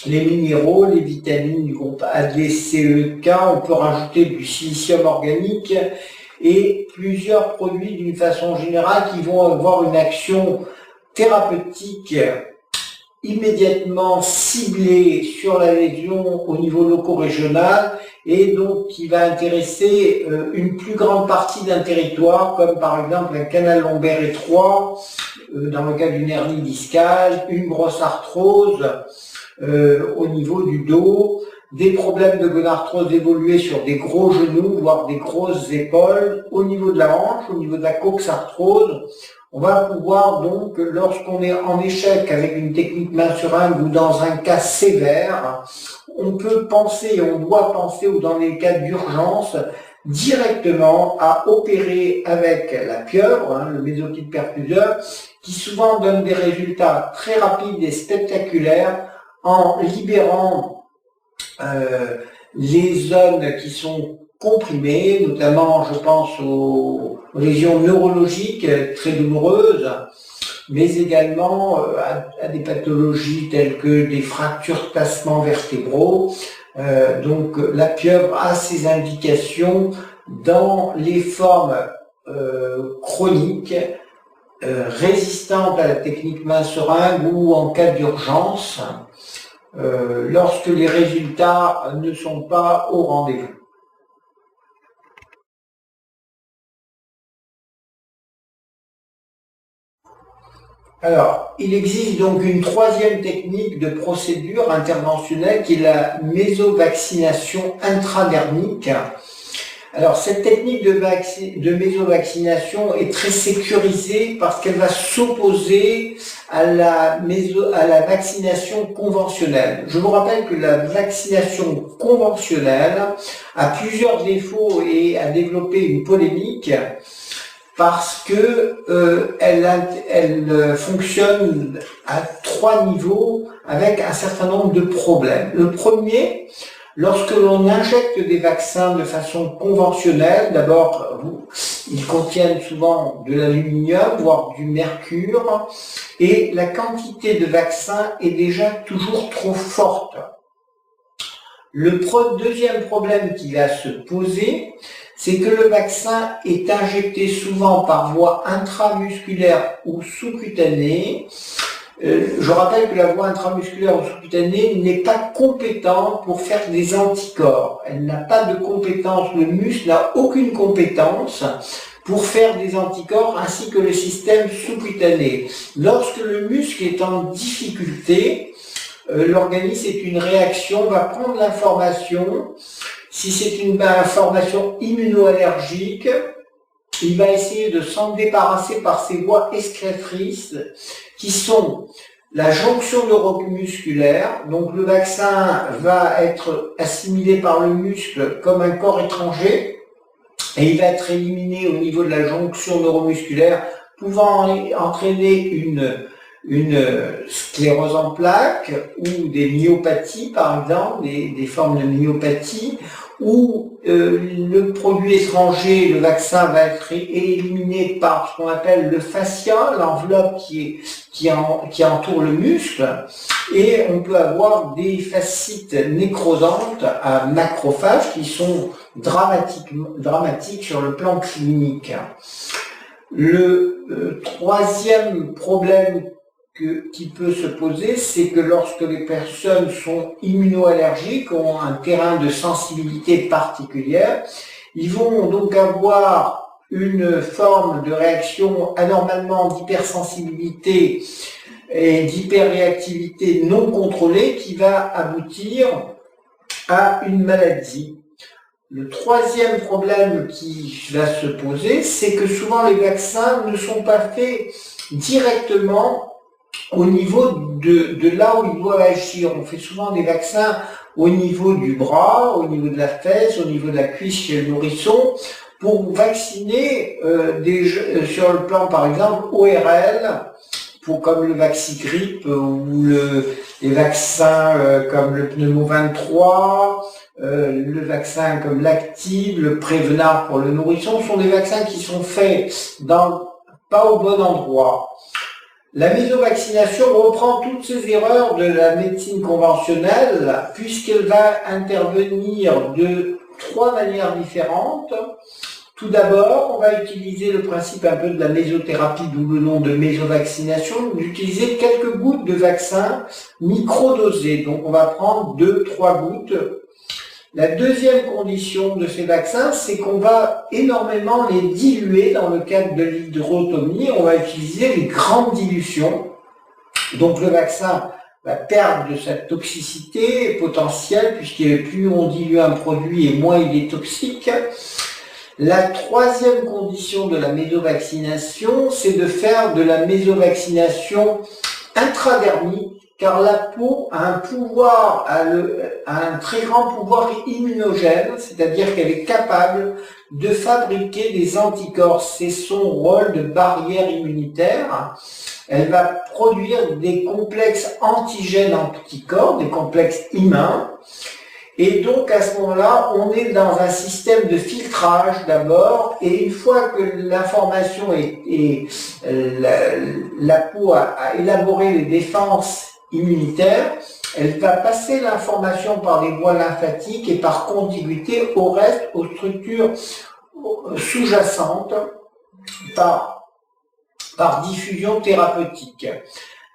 minéraux, les vitamines du groupe A, D, C, E, K. On peut rajouter du silicium organique et plusieurs produits d'une façon générale qui vont avoir une action thérapeutique immédiatement ciblée sur la lésion au niveau loco-régional et donc qui va intéresser une plus grande partie d'un territoire, comme par exemple un canal lombaire étroit, dans le cas d'une hernie discale, une grosse arthrose au niveau du dos, des problèmes de gonarthrose évolués sur des gros genoux, voire des grosses épaules, au niveau de la hanche, au niveau de la coxarthrose. On va pouvoir donc, lorsqu'on est en échec avec une technique main seringue ou dans un cas sévère, on peut penser, on doit penser, ou dans les cas d'urgence, directement à opérer avec la pieuvre, le mésokite perfuseur, qui souvent donne des résultats très rapides et spectaculaires en libérant les zones qui sont comprimées, notamment je pense aux lésions neurologiques très douloureuses, mais également à des pathologies telles que des fractures de placements vertébraux. Donc la pieuvre a ses indications dans les formes chroniques, résistantes à la technique main seringue ou en cas d'urgence, lorsque les résultats ne sont pas au rendez-vous. Alors, il existe donc une troisième technique de procédure interventionnelle qui est la mésovaccination intradermique. Alors, cette technique de mésovaccination est très sécurisée parce qu'elle va s'opposer à la vaccination conventionnelle. Je vous rappelle que la vaccination conventionnelle a plusieurs défauts et a développé une polémique parce que elle fonctionne à 3 niveaux avec un certain nombre de problèmes. Le premier, lorsque l'on injecte des vaccins de façon conventionnelle, d'abord, Ils contiennent souvent de l'aluminium, voire du mercure, et la quantité de vaccin est déjà toujours trop forte. Le deuxième problème qui va se poser, c'est que le vaccin est injecté souvent par voie intramusculaire ou sous-cutanée. Je rappelle que la voie intramusculaire ou sous-cutanée n'est pas compétente pour faire des anticorps. Elle n'a pas de compétence, le muscle n'a aucune compétence pour faire des anticorps ainsi que le système sous-cutané. Lorsque le muscle est en difficulté, l'organisme est une réaction, va prendre l'information. Si c'est une information immunoallergique, il va essayer de s'en débarrasser par ses voies excrétrices qui sont la jonction neuromusculaire. Donc le vaccin va être assimilé par le muscle comme un corps étranger et il va être éliminé au niveau de la jonction neuromusculaire, pouvant entraîner une sclérose en plaques ou des myopathies par exemple, des formes de myopathie, où le produit étranger, le vaccin, va être éliminé par ce qu'on appelle le fascia, l'enveloppe qui entoure le muscle, et on peut avoir des fascites nécrosantes à macrophages qui sont dramatiques sur le plan clinique. Le troisième problème qui peut se poser, c'est que lorsque les personnes sont immunoallergiques, ont un terrain de sensibilité particulière, ils vont donc avoir une forme de réaction anormalement d'hypersensibilité et d'hyperréactivité non contrôlée qui va aboutir à une maladie. Le troisième problème qui va se poser, c'est que souvent les vaccins ne sont pas faits directement au niveau de là où ils doivent agir. On fait souvent des vaccins au niveau du bras, au niveau de la fesse, au niveau de la cuisse chez le nourrisson, pour vacciner sur le plan par exemple ORL, comme le Vaxigrippe ou les vaccins comme le Pneumo 23, le vaccin comme l'Active, le Prévenard pour le nourrisson, sont des vaccins qui sont faits pas au bon endroit. La mésovaccination reprend toutes ces erreurs de la médecine conventionnelle puisqu'elle va intervenir de 3 manières différentes. Tout d'abord, on va utiliser le principe un peu de la mésothérapie, d'où le nom de mésovaccination, d'utiliser quelques gouttes de vaccin microdosées. Donc on va prendre 2-3 gouttes. La deuxième condition de ces vaccins, c'est qu'on va énormément les diluer dans le cadre de l'hydrotomie. On va utiliser les grandes dilutions. Donc le vaccin va perdre de sa toxicité potentielle, puisque plus on dilue un produit et moins il est toxique. La troisième condition de la mésovaccination, c'est de faire de la mésovaccination intradermique, car la peau a un très grand pouvoir immunogène, c'est-à-dire qu'elle est capable de fabriquer des anticorps. C'est son rôle de barrière immunitaire. Elle va produire des complexes antigènes anticorps, des complexes humains. Et donc à ce moment-là, on est dans un système de filtrage d'abord, et une fois que l'information la peau a élaboré les défenses immunitaires, elle va passer l'information par les voies lymphatiques et par contiguïté au reste, aux structures sous-jacentes, par diffusion thérapeutique.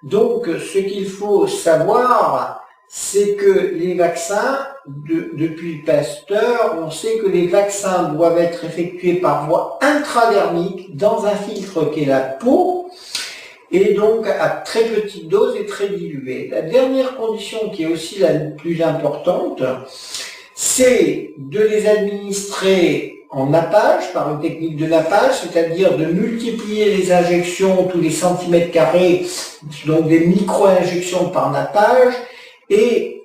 Donc ce qu'il faut savoir, c'est que les vaccins, depuis Pasteur, on sait que les vaccins doivent être effectués par voie intradermique dans un filtre qu'est la peau, et donc à très petite dose et très diluée. La dernière condition qui est aussi la plus importante, c'est de les administrer en nappage, par une technique de nappage, c'est-à-dire de multiplier les injections tous les centimètres carrés, donc des micro-injections par nappage, et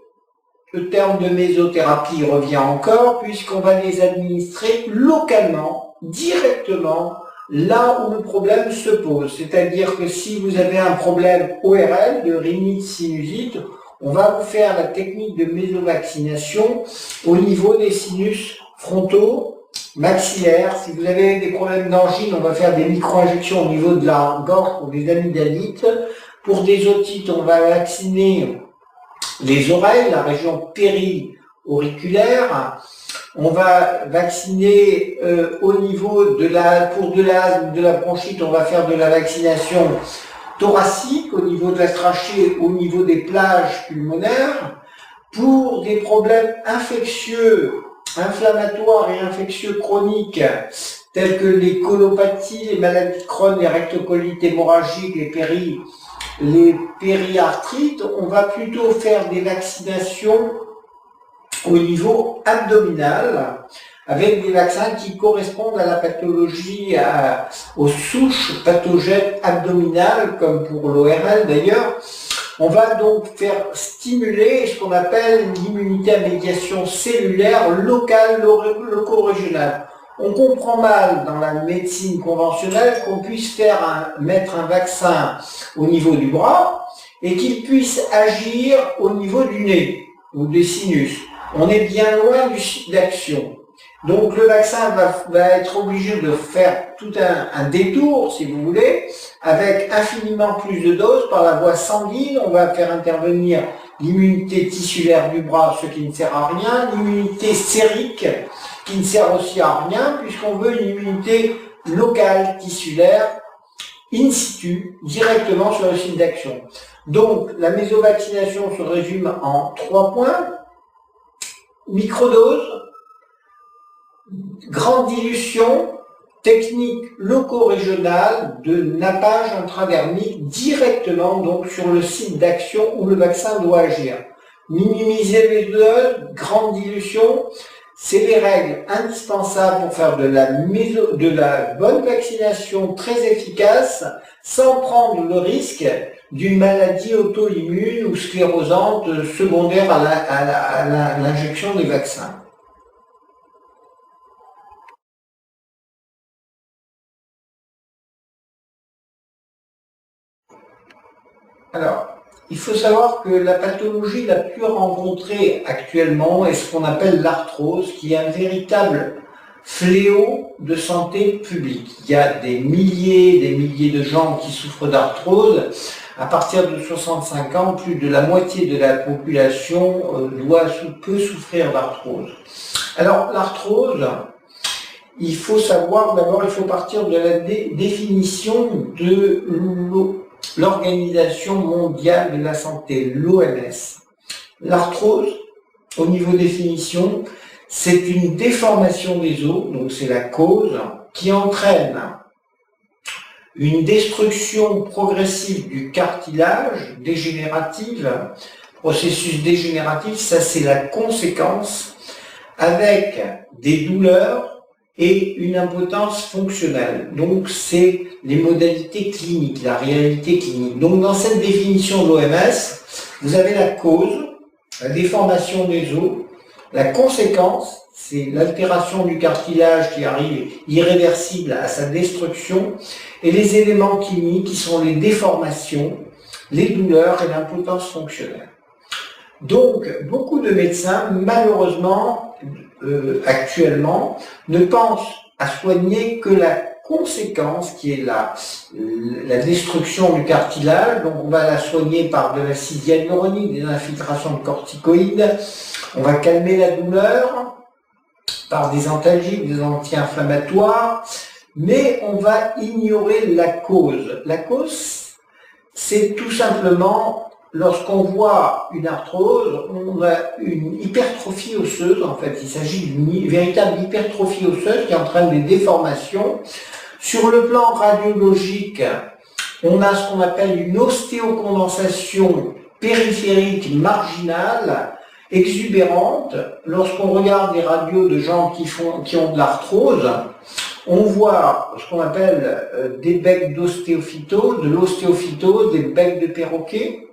le terme de mésothérapie revient encore, puisqu'on va les administrer localement, directement, là où le problème se pose. C'est-à-dire que si vous avez un problème ORL, de rhinite sinusite, on va vous faire la technique de mésovaccination au niveau des sinus frontaux, maxillaire. Si vous avez des problèmes d'angine, on va faire des micro-injections au niveau de la gorge pour des amygdalites. Pour des otites, on va vacciner les oreilles, la région péri-auriculaire. On va vacciner au niveau de pour de l'asthme, de la bronchite, on va faire de la vaccination thoracique, au niveau de la trachée, au niveau des plages pulmonaires. Pour des problèmes infectieux, inflammatoires et infectieux chroniques, tels que les colopathies, les maladies de Crohn, les rectocolites hémorragiques, les périarthrites, on va plutôt faire des vaccinations au niveau abdominal, avec des vaccins qui correspondent à la pathologie, aux souches pathogènes abdominales, comme pour l'ORL d'ailleurs. On va donc faire stimuler ce qu'on appelle l'immunité à médiation cellulaire locale, loco-régionale. On comprend mal dans la médecine conventionnelle qu'on puisse mettre un vaccin au niveau du bras et qu'il puisse agir au niveau du nez ou des sinus. On est bien loin du site d'action. Donc le vaccin va être obligé de faire tout un détour, si vous voulez, avec infiniment plus de doses par la voie sanguine. On va faire intervenir l'immunité tissulaire du bras, ce qui ne sert à rien, l'immunité sérique, qui ne sert aussi à rien, puisqu'on veut une immunité locale, tissulaire, in situ, directement sur le site d'action. Donc la mésovaccination se résume en 3 points. Microdose, grande dilution, technique loco-régionale de nappage intradermique directement donc sur le site d'action où le vaccin doit agir. Minimiser les doses, grande dilution, c'est les règles indispensables pour faire de la bonne vaccination très efficace sans prendre le risque d'une maladie auto-immune ou sclérosante secondaire à l'injection des vaccins. Alors, il faut savoir que la pathologie la plus rencontrée actuellement est ce qu'on appelle l'arthrose, qui est un véritable fléau de santé publique. Il y a des milliers de gens qui souffrent d'arthrose. À partir de 65 ans, plus de la moitié de la population peut souffrir d'arthrose. Alors, l'arthrose, il faut savoir, d'abord, il faut partir de la définition de l'Organisation mondiale de la santé, l'OMS. L'arthrose, au niveau définition, c'est une déformation des os, donc c'est la cause, qui entraîne une destruction progressive du cartilage dégénérative. Processus dégénératif, ça c'est la conséquence, avec des douleurs et une impotence fonctionnelle. Donc c'est les modalités cliniques, la réalité clinique. Donc dans cette définition de l'OMS, vous avez la cause, la déformation des os, la conséquence, c'est l'altération du cartilage qui arrive irréversible à sa destruction, et les éléments cliniques qui sont les déformations, les douleurs et l'impotence fonctionnelle. Donc beaucoup de médecins, malheureusement, actuellement, ne pensent à soigner que la conséquence qui est la destruction du cartilage. Donc on va la soigner par de l'acide hyaluronique, des infiltrations de corticoïdes, on va calmer la douleur par des antalgiques, des anti-inflammatoires, mais on va ignorer la cause. La cause, c'est tout simplement, lorsqu'on voit une arthrose, on a une hypertrophie osseuse, en fait. Il s'agit d'une véritable hypertrophie osseuse qui entraîne des déformations. Sur le plan radiologique, on a ce qu'on appelle une ostéocondensation périphérique marginale, exubérante. Lorsqu'on regarde des radios de gens qui ont de l'arthrose, on voit ce qu'on appelle des becs d'ostéophytose, de l'ostéophytose, des becs de perroquet.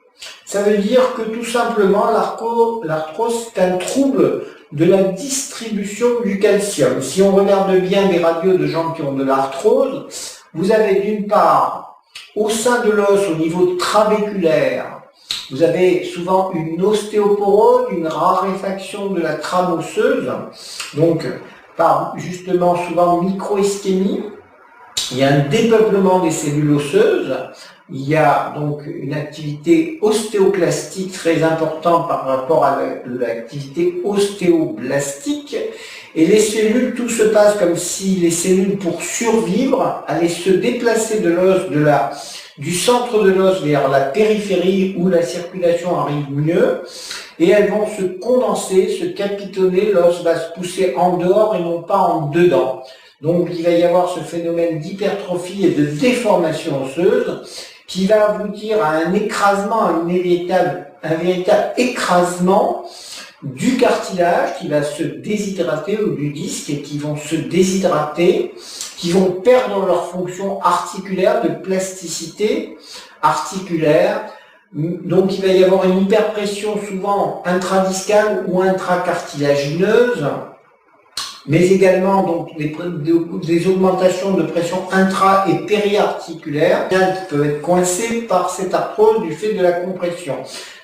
Ça veut dire que tout simplement l'arthrose, c'est un trouble de la distribution du calcium. Si on regarde bien des radios de gens qui ont de l'arthrose, vous avez d'une part, au sein de l'os, au niveau trabéculaire, vous avez souvent une ostéoporose, une raréfaction de la trame osseuse. Donc, par justement souvent micro-ischémie. Il y a un dépeuplement des cellules osseuses. Il y a donc une activité ostéoclastique très importante par rapport à l'activité ostéoblastique. Et les cellules, tout se passe comme si les cellules, pour survivre, allaient se déplacer de l'os, du centre de l'os vers la périphérie où la circulation arrive mieux. Et elles vont se condenser, se capitonner, l'os va se pousser en dehors et non pas en dedans. Donc il va y avoir ce phénomène d'hypertrophie et de déformation osseuse qui va aboutir à un écrasement, un véritable écrasement du cartilage qui va se déshydrater ou du disque et qui vont se déshydrater, qui vont perdre leur fonction articulaire, de plasticité articulaire. Donc il va y avoir une hyperpression souvent intradiscale ou intracartilagineuse, mais également donc des augmentations de pression intra- et périarticulaire qui peuvent être coincées par cette arthrose du fait de la compression.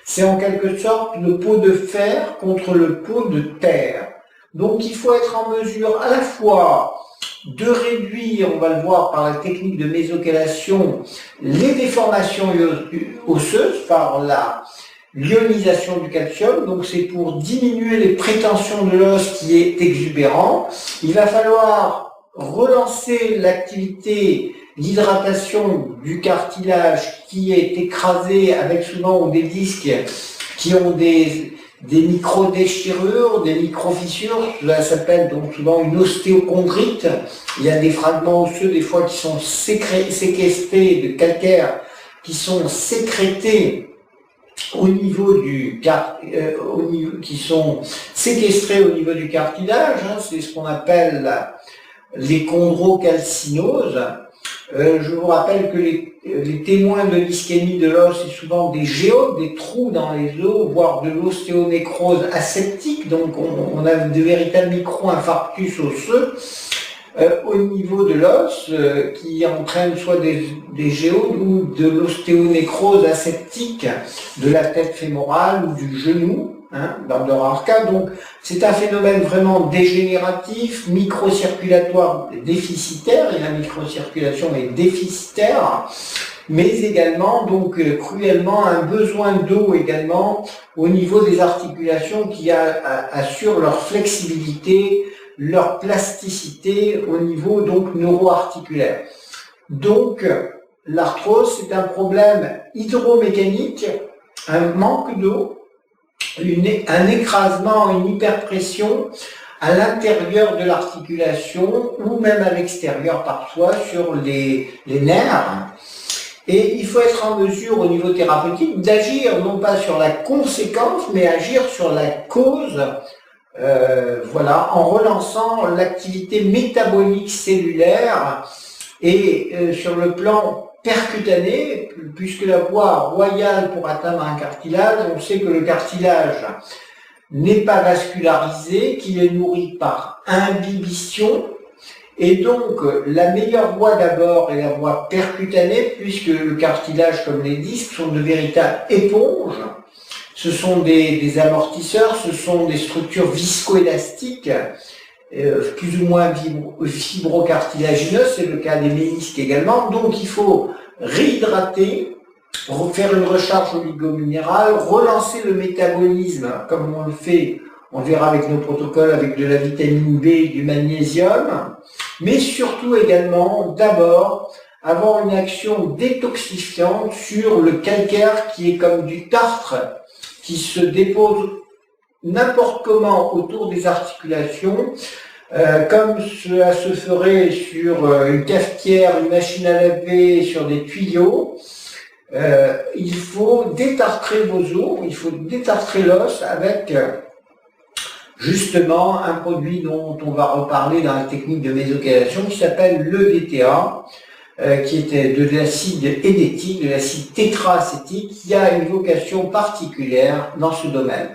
C'est en quelque sorte le pot de fer contre le pot de terre. Donc il faut être en mesure à la fois de réduire, on va le voir par la technique de mésocalation, les déformations osseuses par la l'ionisation du calcium, donc c'est pour diminuer les prétentions de l'os qui est exubérant. Il va falloir relancer l'activité, l'hydratation du cartilage qui est écrasé avec souvent des disques qui ont des micro-déchirures, des micro-fissures. Cela s'appelle donc souvent une ostéochondrite. Il y a des fragments osseux des fois qui sont séquestrés de calcaire, qui sont sécrétés au niveau qui sont séquestrés au niveau du cartilage, c'est ce qu'on appelle les chondrocalcinoses. Je vous rappelle que les témoins de l'ischémie de l'os, c'est souvent des géodes, des trous dans les os, voire de l'ostéonécrose aseptique, donc on a de véritables micro-infarctus osseux au niveau de l'os qui entraîne soit des géodes ou de l'ostéonécrose aseptique de la tête fémorale ou du genou, dans de rares cas. Donc c'est un phénomène vraiment dégénératif, microcirculatoire déficitaire, et la microcirculation est déficitaire, mais également donc cruellement un besoin d'eau également au niveau des articulations qui assurent leur flexibilité, leur plasticité au niveau donc neuro-articulaire. Donc l'arthrose, c'est un problème hydromécanique, un manque d'eau, un écrasement, une hyperpression à l'intérieur de l'articulation ou même à l'extérieur parfois sur les nerfs. Et il faut être en mesure au niveau thérapeutique d'agir non pas sur la conséquence mais agir sur la cause. Voilà, en relançant l'activité métabolique cellulaire et sur le plan percutané, puisque la voie royale pour atteindre un cartilage, on sait que le cartilage n'est pas vascularisé, qu'il est nourri par imbibition, et donc la meilleure voie d'abord est la voie percutanée, puisque le cartilage comme les disques sont de véritables éponges. Ce sont des amortisseurs, ce sont des structures viscoélastiques, plus ou moins fibrocartilagineuses, c'est le cas des ménisques également. Donc il faut réhydrater, faire une recharge oligominérale, relancer le métabolisme comme on le fait, on verra avec nos protocoles, avec de la vitamine B, du magnésium, mais surtout également, d'abord, avoir une action détoxifiante sur le calcaire qui est comme du tartre, qui se dépose n'importe comment autour des articulations, comme cela se ferait sur une cafetière, une machine à laver, sur des tuyaux. Il faut détartrer vos os, il faut détartrer l'os avec justement un produit dont on va reparler dans la technique de mésocalation qui s'appelle le DTA, qui était de l'acide édétique, de l'acide tétraacétique, qui a une vocation particulière dans ce domaine.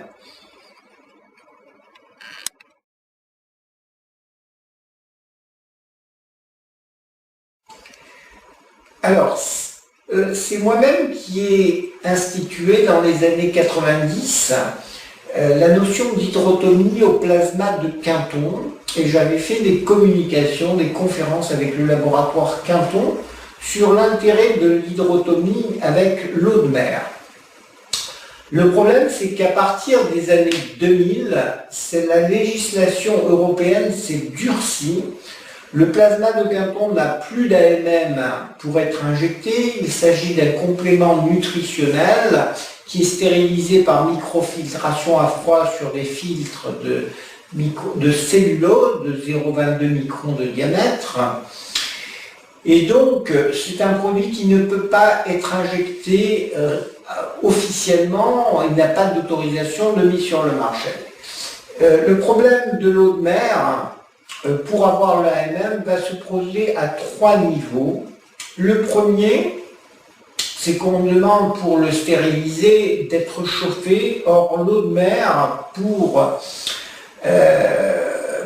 Alors, c'est moi-même qui ai institué dans les années 90 la notion d'hydrotomie au plasma de Quinton, et j'avais fait des communications, des conférences avec le laboratoire Quinton sur l'intérêt de l'hydrotomie avec l'eau de mer. Le problème, c'est qu'à partir des années 2000, la législation européenne s'est durcie. Le plasma de Quinton n'a plus d'AMM pour être injecté. Il s'agit d'un complément nutritionnel qui est stérilisé par microfiltration à froid sur des filtres de cellulose de 0,22 microns de diamètre. Et donc, c'est un produit qui ne peut pas être injecté officiellement, il n'a pas d'autorisation de mise sur le marché. Le problème de l'eau de mer, pour avoir l'AMM, va se poser à 3 niveaux. Le premier, c'est qu'on demande pour le stériliser d'être chauffé. Or, l'eau de mer,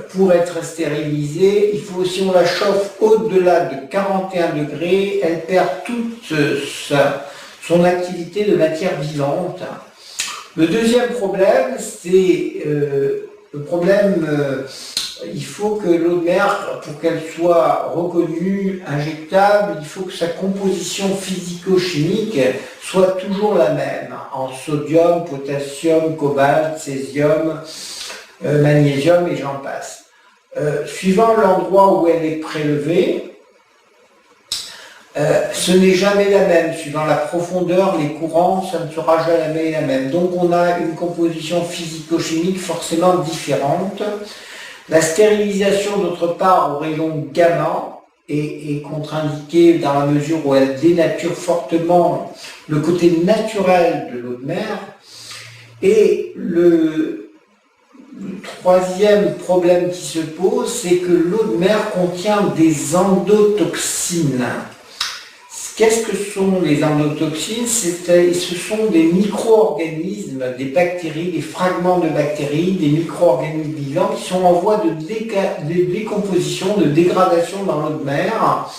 pour être stérilisée, il faut, si on la chauffe au-delà de 41 degrés, elle perd toute son activité de matière vivante. Le deuxième problème, c'est il faut que l'eau de mer, pour qu'elle soit reconnue, injectable, il faut que sa composition physico-chimique soit toujours la même, en sodium, potassium, cobalt, césium, magnésium et j'en passe. Suivant l'endroit où elle est prélevée, ce n'est jamais la même. Suivant la profondeur, les courants, ça ne sera jamais la même. Donc on a une composition physico-chimique forcément différente. La stérilisation, d'autre part, au rayon gamma est contre-indiquée dans la mesure où elle dénature fortement le côté naturel de l'eau de mer. Et le troisième problème qui se pose, c'est que l'eau de mer contient des endotoxines. Qu'est-ce que sont les endotoxines? Ce sont des micro-organismes, des bactéries, des fragments de bactéries, des micro-organismes vivants qui sont en voie de décomposition, de dégradation dans l'eau de mer.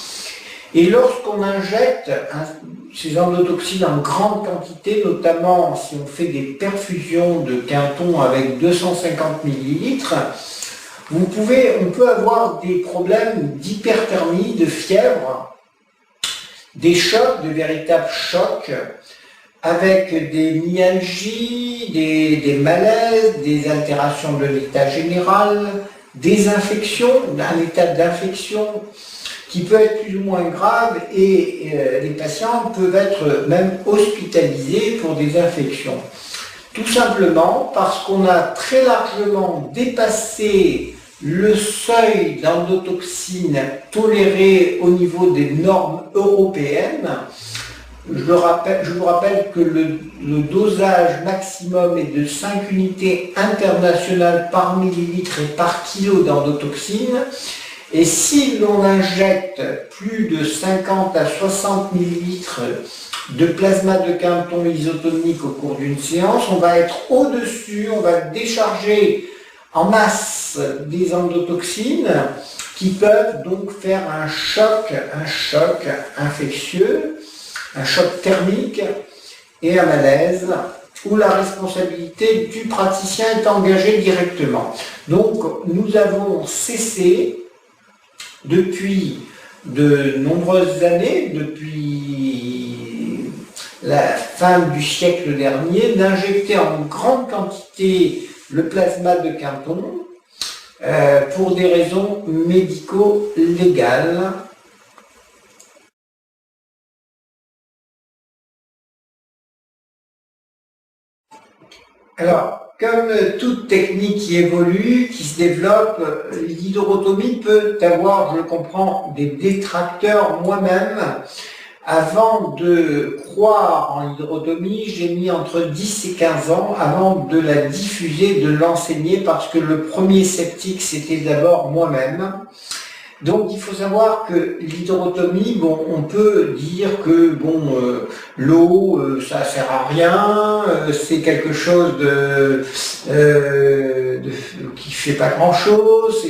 Et lorsqu'on injecte ces endotoxines en grande quantité, notamment si on fait des perfusions de Quinton avec 250 ml, on peut avoir des problèmes d'hyperthermie, de fièvre, des chocs, de véritables chocs, avec des myalgies, des malaises, des altérations de l'état général, des infections, un état d'infection qui peut être plus ou moins grave et les patients peuvent être même hospitalisés pour des infections. Tout simplement parce qu'on a très largement dépassé le seuil d'endotoxines toléré au niveau des normes européennes. Je vous rappelle que le dosage maximum est de 5 unités internationales par millilitre et par kilo d'endotoxines. Et si l'on injecte plus de 50 à 60 millilitres de plasma de Quinton isotonique au cours d'une séance, on va être au-dessus, on va décharger en masse des endotoxines qui peuvent donc faire un choc infectieux, un choc thermique et un malaise où la responsabilité du praticien est engagée directement. Donc nous avons cessé depuis de nombreuses années, depuis la fin du siècle dernier, d'injecter en grande quantité le plasma de Quinton pour des raisons médico-légales. Alors, comme toute technique qui évolue, qui se développe, l'hydrotomie peut avoir, je le comprends, des détracteurs. Moi-même. Avant de croire en l'hydrotomie, j'ai mis entre 10 et 15 ans avant de la diffuser, de l'enseigner, parce que le premier sceptique, c'était d'abord moi-même. Donc il faut savoir que l'hydrotomie, bon, on peut dire que l'eau, ça sert à rien, c'est quelque chose qui fait pas grand-chose.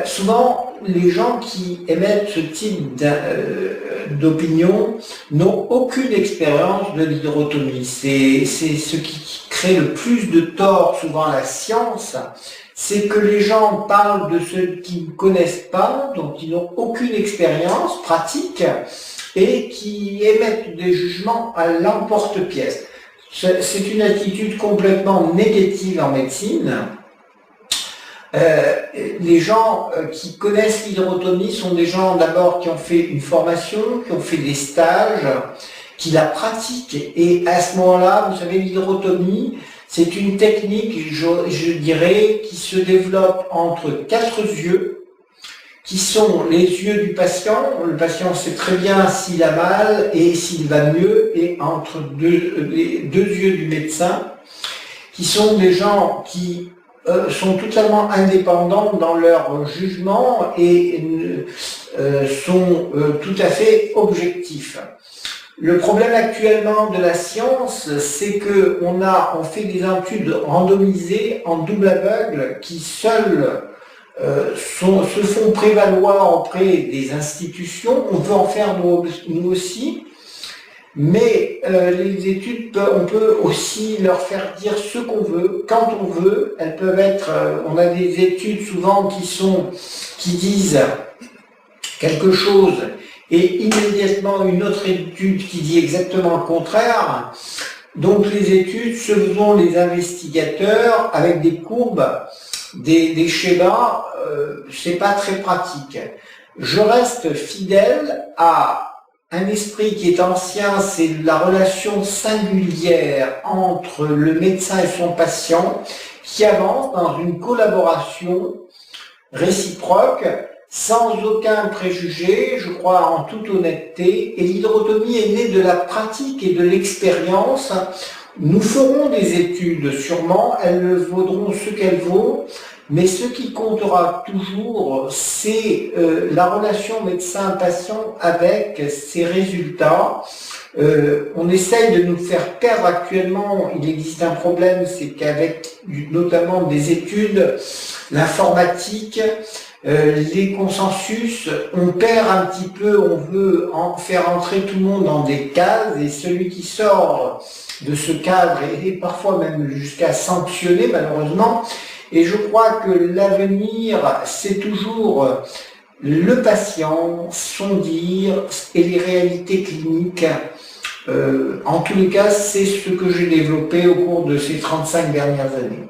Souvent, les gens qui émettent ce type d'opinion n'ont aucune expérience de l'hydrotomie. C'est ce qui crée le plus de tort souvent à la science, c'est que les gens parlent de ce qu'ils ne connaissent pas, dont ils n'ont aucune expérience pratique, et qui émettent des jugements à l'emporte-pièce. C'est une attitude complètement négative en médecine. Les gens qui connaissent l'hydrotomie sont des gens d'abord qui ont fait une formation, qui ont fait des stages, qui la pratiquent. Et à ce moment-là, vous savez, l'hydrotomie, c'est une technique, je dirais, qui se développe entre 4 yeux, qui sont les yeux du patient. Le patient sait très bien s'il a mal et s'il va mieux, et entre les 2 yeux du médecin, qui sont des gens qui sont totalement indépendants dans leur jugement et sont tout à fait objectifs. Le problème actuellement de la science, c'est que on fait des études randomisées en double aveugle qui seules se font prévaloir auprès des institutions. On peut en faire nous aussi, mais les études, on peut aussi leur faire dire ce qu'on veut, quand on veut. Elles peuvent être, on a des études souvent qui disent quelque chose et immédiatement une autre étude qui dit exactement le contraire. Donc les études, ce sont les investigateurs avec des courbes, des schémas, c'est pas très pratique. Je reste fidèle à un esprit qui est ancien, c'est la relation singulière entre le médecin et son patient, qui avance dans une collaboration réciproque, sans aucun préjugé, je crois en toute honnêteté, et l'hydrotomie est née de la pratique et de l'expérience. Nous ferons des études sûrement, elles vaudront ce qu'elles vaut, mais ce qui comptera toujours, c'est la relation médecin-patient avec ses résultats. On essaye de nous faire perdre actuellement, il existe un problème, c'est qu'avec notamment des études, l'informatique, les consensus, on perd un petit peu, on veut faire entrer tout le monde dans des cases, et celui qui sort de ce cadre est parfois même jusqu'à sanctionner malheureusement. Et je crois que l'avenir, c'est toujours le patient, son dire et les réalités cliniques. En tous les cas, c'est ce que j'ai développé au cours de ces 35 dernières années.